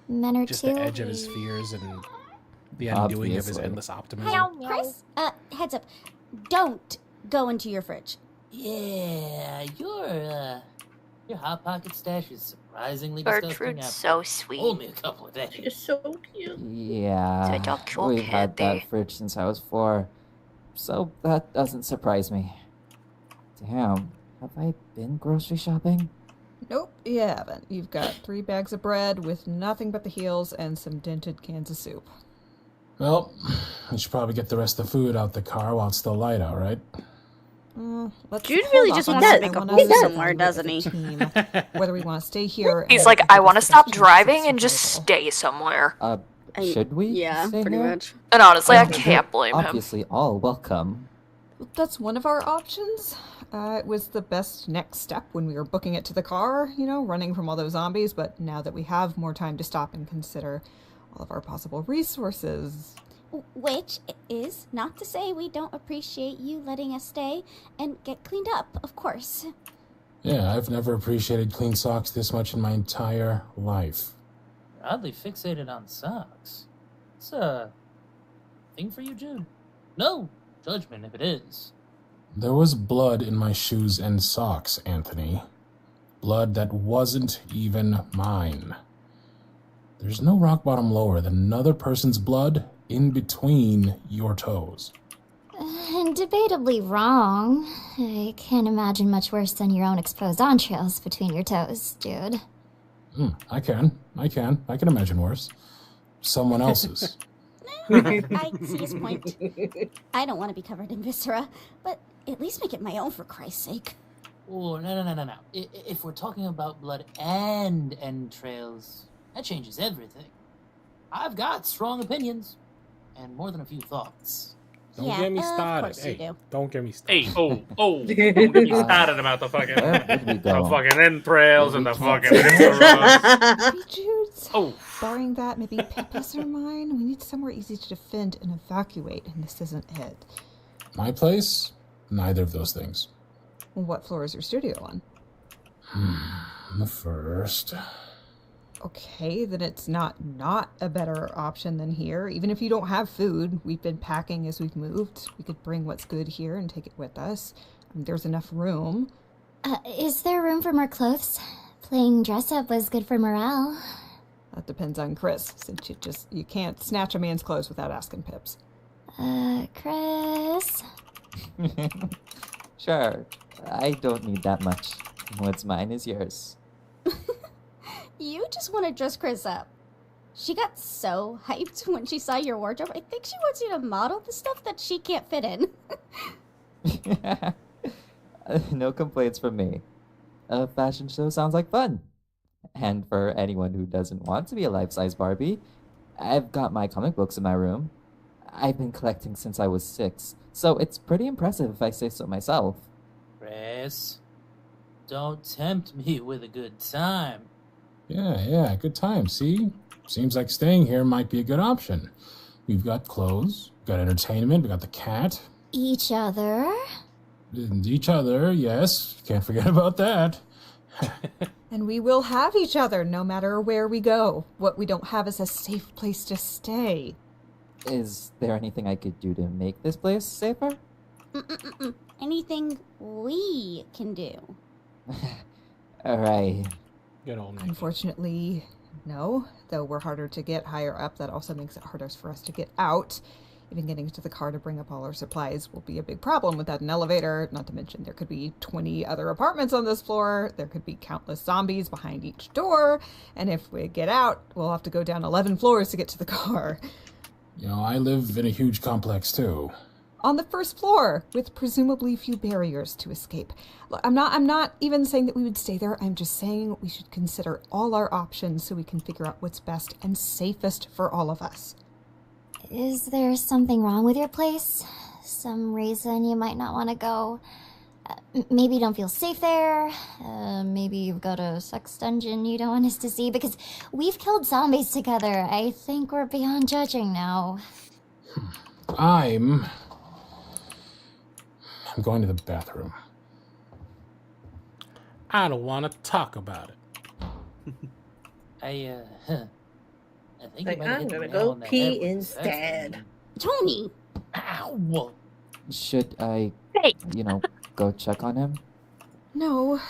men are Just too. the edge of his fears and the undoing of his Obviously. endless optimism. Hey, Chris, heads up. Don't go into your fridge. Yeah, your hot pocket stash is surprisingly disgusting. Gertrude's after so sweet. Only a couple of days. She's so cute. Yeah, Such a cute we've had kitty. that fridge since I was 4, so that doesn't surprise me. Damn, have I been grocery shopping? Nope, you haven't. You've got 3 bags of bread with nothing but the heels and some dented cans of soup. Well, we should probably get the rest of the food out the car while it's still light out, right? Let's Jude hold really off just on wants that. to make I a wanna hole sit somewhere, down with doesn't the he? team, whether we want to stay here. He's and like, think I it's want to the stop best chance of driving and just survival." stay somewhere. Should we Yeah, stay pretty here? much. And honestly, I You're can't blame him. obviously all welcome. That's one of our options. It was the best next step when we were booking it to the car, running from all those zombies, but now that we have more time to stop and consider all of our possible resources. Which is not to say we don't appreciate you letting us stay and get cleaned up, of course. Yeah, I've never appreciated clean socks this much in my entire life. You're oddly fixated on socks. It's a thing for you, Jude. No judgment if it is. There was blood in my shoes and socks, Anthony. Blood that wasn't even mine. There's no rock bottom lower than another person's blood in between your toes. Debatably wrong. I can't imagine much worse than your own exposed entrails between your toes, dude. I can imagine worse. Someone else's. I see his point. I don't want to be covered in viscera, but at least make it my own for Christ's sake. Oh, no. If we're talking about blood and entrails, that changes everything. I've got strong opinions and more than a few thoughts. Don't get me started. Hey, don't get me started. Hey, don't get me started about the fucking entrails and the fucking viscera. Maybe Jude's. Barring that, maybe Pippa's or mine. We need somewhere easy to defend and evacuate, and this isn't it. My place? Neither of those things. What floor is your studio on? The first. Okay, then it's not a better option than here. Even if you don't have food, we've been packing as we've moved. We could bring what's good here and take it with us. There's enough room. Is there room for more clothes? Playing dress up was good for morale. That depends on Chris, since you can't snatch a man's clothes without asking Pips. Chris? Sure, I don't need that much. What's mine is yours. You just want to dress Chris up. She got so hyped when she saw your wardrobe. I think she wants you to model the stuff that she can't fit in. No complaints from me. A fashion show sounds like fun. And for anyone who doesn't want to be a life-size Barbie, I've got my comic books in my room. I've been collecting since I was 6, so it's pretty impressive if I say so myself. Chris, don't tempt me with a good time. Yeah, good time, see? Seems like staying here might be a good option. We've got clothes, got entertainment, we got the cat. Each other? And each other, yes. Can't forget about that. And we will have each other no matter where we go. What we don't have is a safe place to stay. Is there anything I could do to make this place safer? Anything we can do. Alright. Unfortunately, no. Though we're harder to get higher up, that also makes it harder for us to get out. Even getting to the car to bring up all our supplies will be a big problem without an elevator. Not to mention there could be 20 other apartments on this floor. There could be countless zombies behind each door. And if we get out, we'll have to go down 11 floors to get to the car. You know, I live in a huge complex too. On the first floor, with presumably few barriers to escape. Look, I'm not even saying that we would stay there. I'm just saying we should consider all our options so we can figure out what's best and safest for all of us. Is there something wrong with your place? Some reason you might not want to go? Maybe you don't feel safe there? Maybe you've got a sex dungeon you don't want us to see? Because we've killed zombies together. I think we're beyond judging now. I'm going to the bathroom. I don't want to talk about it. I think Like, you might have I'm hit the gonna nail go on the pee head with the instead. sex. Tony! Ow! Should I, go check on him? No.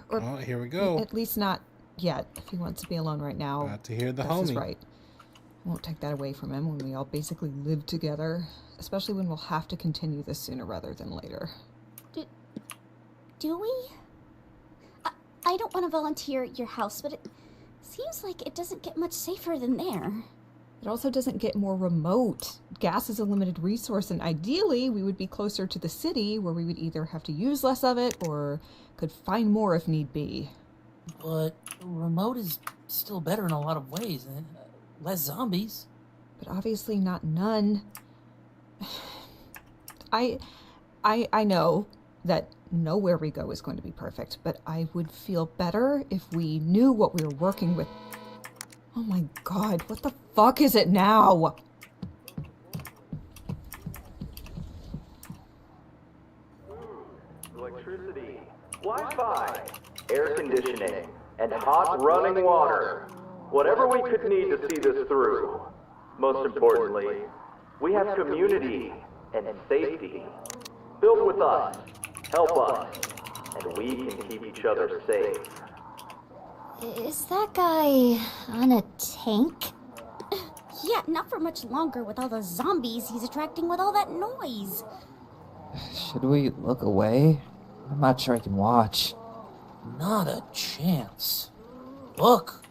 Or Oh, here we go. At least not yet. If he wants to be alone right now. Got to hear the Gus is homie. right. Won't take that away from him when we all basically live together. Especially when we'll have to continue this sooner rather than later. Do we? I don't want to volunteer at your house, but it seems like it doesn't get much safer than there. It also doesn't get more remote. Gas is a limited resource, and ideally we would be closer to the city where we would either have to use less of it or could find more if need be. But remote is still better in a lot of ways. Less zombies. But obviously not none. I know that nowhere we go is going to be perfect, but I would feel better if we knew what we were working with. Oh my god, what the fuck is it now? Electricity, Wi-Fi, air conditioning, and hot running water. Whatever we could need to see this through. Most importantly, we have community and safety. Build with us, help us, and we can keep each other safe. Is that guy on a tank? Yeah, not for much longer with all the zombies he's attracting with all that noise. Should we look away? I'm not sure I can watch. Not a chance. Look.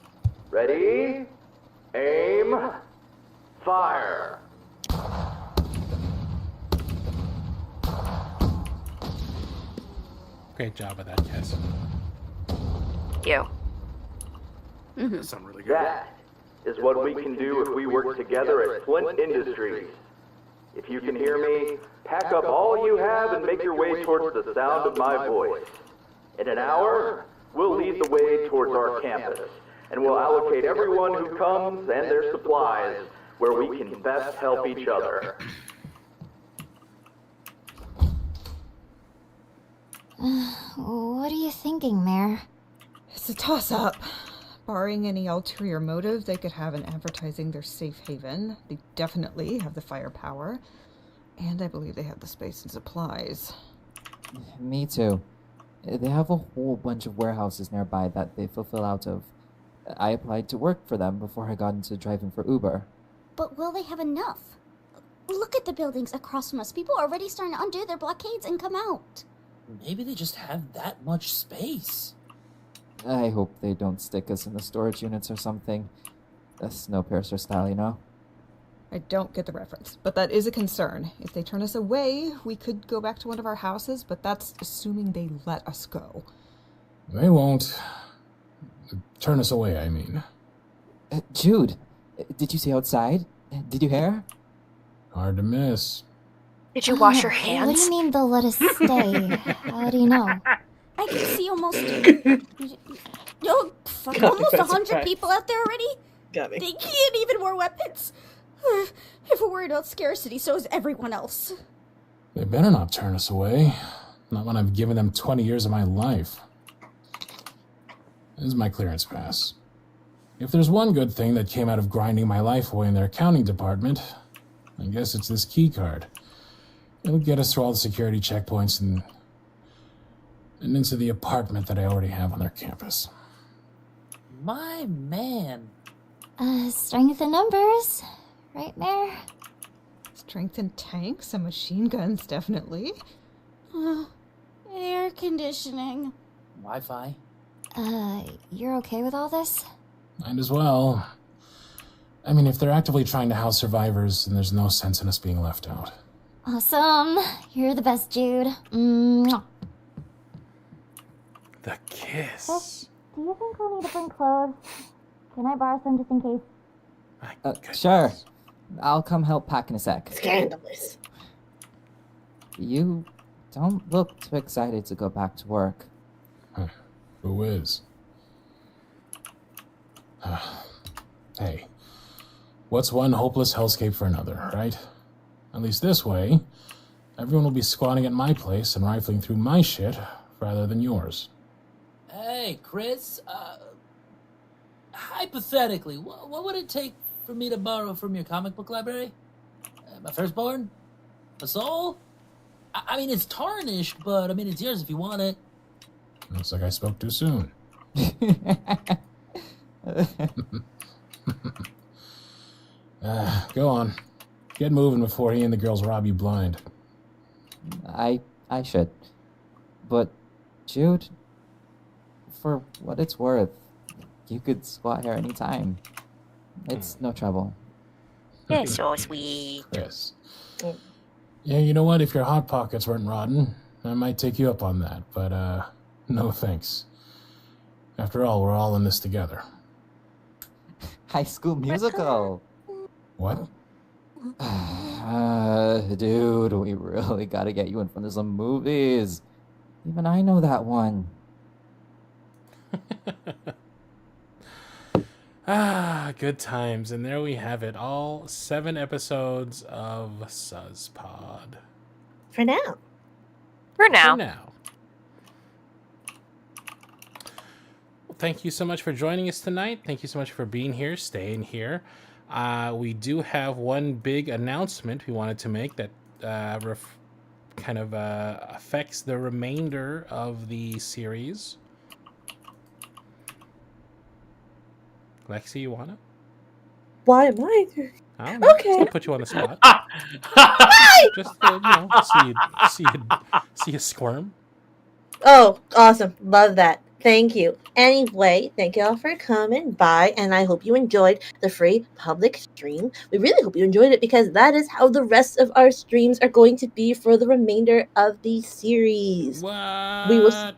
Ready? Aim. Fire. Great job with that, Cass. You. That sounds really good. That is what we can do if we work together at Flint Industries. If you can hear me, pack up all you have and make your way towards the sound of my voice. In an hour, we'll lead the way towards our campus, and we'll allocate everyone who comes and their supplies where we can best help each other. What are you thinking, Mayor? It's a toss-up. Barring any ulterior motive they could have in advertising their safe haven, they definitely have the firepower. And I believe they have the space and supplies. Me too. They have a whole bunch of warehouses nearby that they fulfill out of. I applied to work for them before I got into driving for Uber. But will they have enough? Look at the buildings across from us. People are already starting to undo their blockades and come out. Maybe they just have that much space. I hope they don't stick us in the storage units or something. Snowpiercer style, you know? I don't get the reference, but that is a concern. If they turn us away, we could go back to one of our houses, but that's assuming they let us go. They won't. Turn us away, I mean. Jude, did you see outside? Did you hear? Hard to miss. Did you wash your What do hands? you mean they'll let us stay? How do you know? I can see almost... Oh, fuck, almost 100 people out there already? Got me. They can't even wear weapons. If we're worried about scarcity, so is everyone else. They better not turn us away. Not when I've given them 20 years of my life. This is my clearance pass. If there's one good thing that came out of grinding my life away in their accounting department, I guess it's this key card. It'll get us through all the security checkpoints and into the apartment that I already have on their campus. My man. Strength in numbers. Right, Mayor? Strength in tanks and machine guns, definitely. Air conditioning. Wi-Fi. You're okay with all this? Might as well. I mean, if they're actively trying to house survivors, then there's no sense in us being left out. Awesome. You're the best, Jude. Mwah. The kiss. Do you think we'll need to bring clothes? Can I borrow some just in case? Sure. I'll come help pack in a sec. Scandalous. You don't look too excited to go back to work. Who is? Hey, what's one hopeless hellscape for another, right? At least this way, everyone will be squatting at my place and rifling through my shit rather than yours. Hey, Chris, hypothetically, what would it take for me to borrow from your comic book library? My firstborn? A soul? I mean, it's tarnished, but I mean, it's yours if you want it. Looks like I spoke too soon. Go on. Get moving before he and the girls rob you blind. I should. But, Jude, for what it's worth, you could squat here anytime. It's no trouble. You're so sweet. Chris. Yeah, you know what? If your Hot Pockets weren't rotten, I might take you up on that. But, no thanks. After all, we're all in this together. High School Musical. What? Dude, we really gotta get you in front of some movies. Even I know that one. Good times. And there we have it. All 7 episodes of SUZPod. For now. For now. For now. Well, thank you so much for joining us tonight. Thank you so much for being here, staying here. We do have one big announcement we wanted to make that affects the remainder of the series. Lexi, you wanna? Why am I? I don't know. Okay. Just to put you on the spot. Just see you squirm. Oh, awesome. Love that. Thank you. Anyway, thank you all for coming by, and I hope you enjoyed the free public stream. We really hope you enjoyed it because that is how the rest of our streams are going to be for the remainder of the series. What?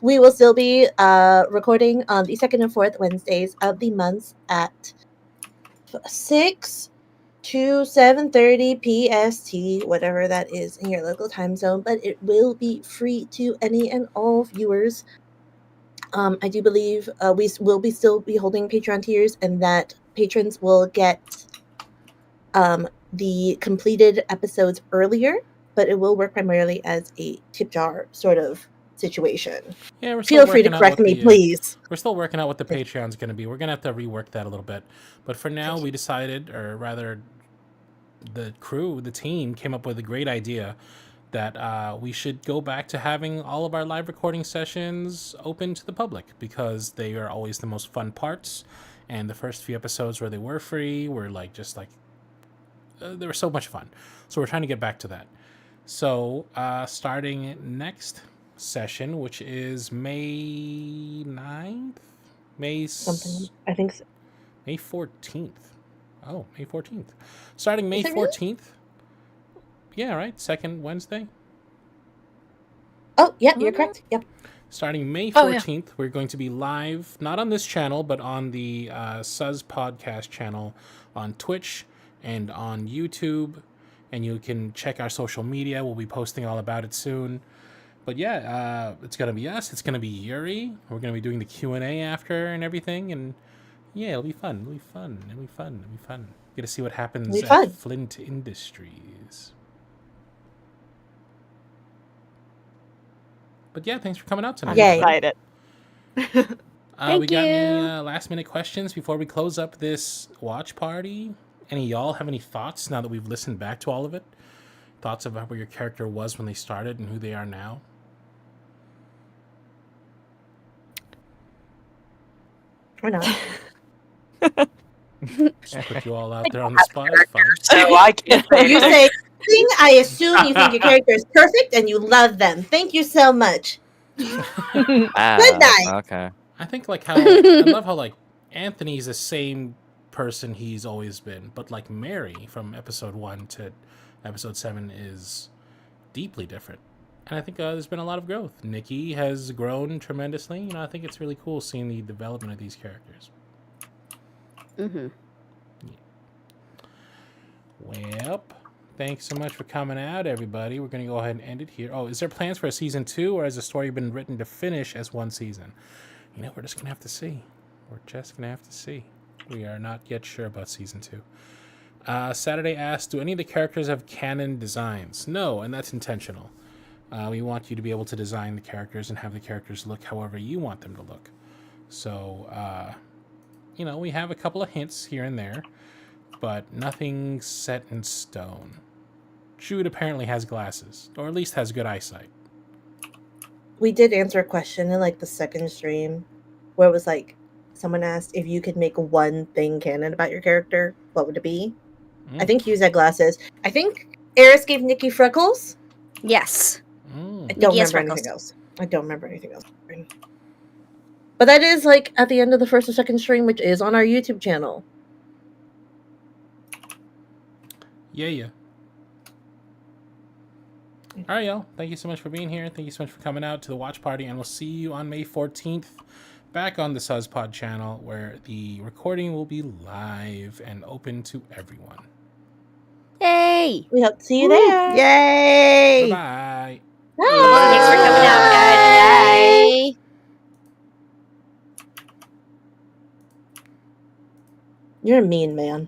We will still be recording on the 2nd and 4th Wednesdays of the months at 6 to 7:30 PST, whatever that is in your local time zone, but it will be free to any and all viewers. I do believe we will still be holding Patreon tiers, and that patrons will get the completed episodes earlier, but it will work primarily as a tip jar sort of situation. Yeah, we're still Feel free to working out correct what me, the, please. We're still working out what the Patreon's going to be. We're going to have to rework that a little bit. But for now, we decided, or rather, the crew, the team, came up with a great idea that we should go back to having all of our live recording sessions open to the public because they are always the most fun parts. And the first few episodes where they were free were they were so much fun. So we're trying to get back to that. So starting next session, which is May 9th? Something, I think so. May 14th. Oh, May 14th. Starting May 14th. Really? Yeah, right? Second Wednesday? Oh, yeah, you're correct. Yep. Starting May 14th, we're going to be live, not on this channel, but on the SUZPodcast channel on Twitch and on YouTube. And you can check our social media. We'll be posting all about it soon. But yeah, it's going to be us. It's going to be Yuri. We're going to be doing the Q&A after and everything. And yeah, it'll be fun. It'll be fun. It'll be fun. It'll be fun. Get to see what happens at Flint Industries. But yeah, thanks for coming out tonight. I'm excited. We got any last minute questions before we close up this watch party? Any of y'all have any thoughts now that we've listened back to all of it? Thoughts about where your character was when they started and who they are now? Or not. Just put you all out there on the spot. Fine. So I can't You say, I assume you think your character is perfect and you love them. Thank you so much. Good night. Okay. I think how I love how Anthony's the same person he's always been, but Mary from episode 1 to episode 7 is deeply different. And I think there's been a lot of growth. Nikki has grown tremendously. I think it's really cool seeing the development of these characters. Mm-hmm. Well, thanks so much for coming out, everybody. We're going to go ahead and end it here. Oh, is there plans for a season 2, or has the story been written to finish as one season? We're just going to have to see. We're just going to have to see. We are not yet sure about season 2. Saturday asked, do any of the characters have canon designs? No, and that's intentional. We want you to be able to design the characters and have the characters look however you want them to look. So, we have a couple of hints here and there, but nothing set in stone. Jude apparently has glasses, or at least has good eyesight. We did answer a question in the second stream where it was someone asked if you could make one thing canon about your character, what would it be? I think Hughes had glasses. I think Eris gave Nikki freckles. Yes. I don't remember anything else. But that is at the end of the first or second stream, which is on our YouTube channel. Yeah. All right, y'all. Thank you so much for being here. Thank you so much for coming out to the watch party, and we'll see you on May 14th back on the SUZPod channel, where the recording will be live and open to everyone. Yay! We hope to see you there. Yay! Bye-bye. Thanks for coming out, guys. Bye. You're a mean man.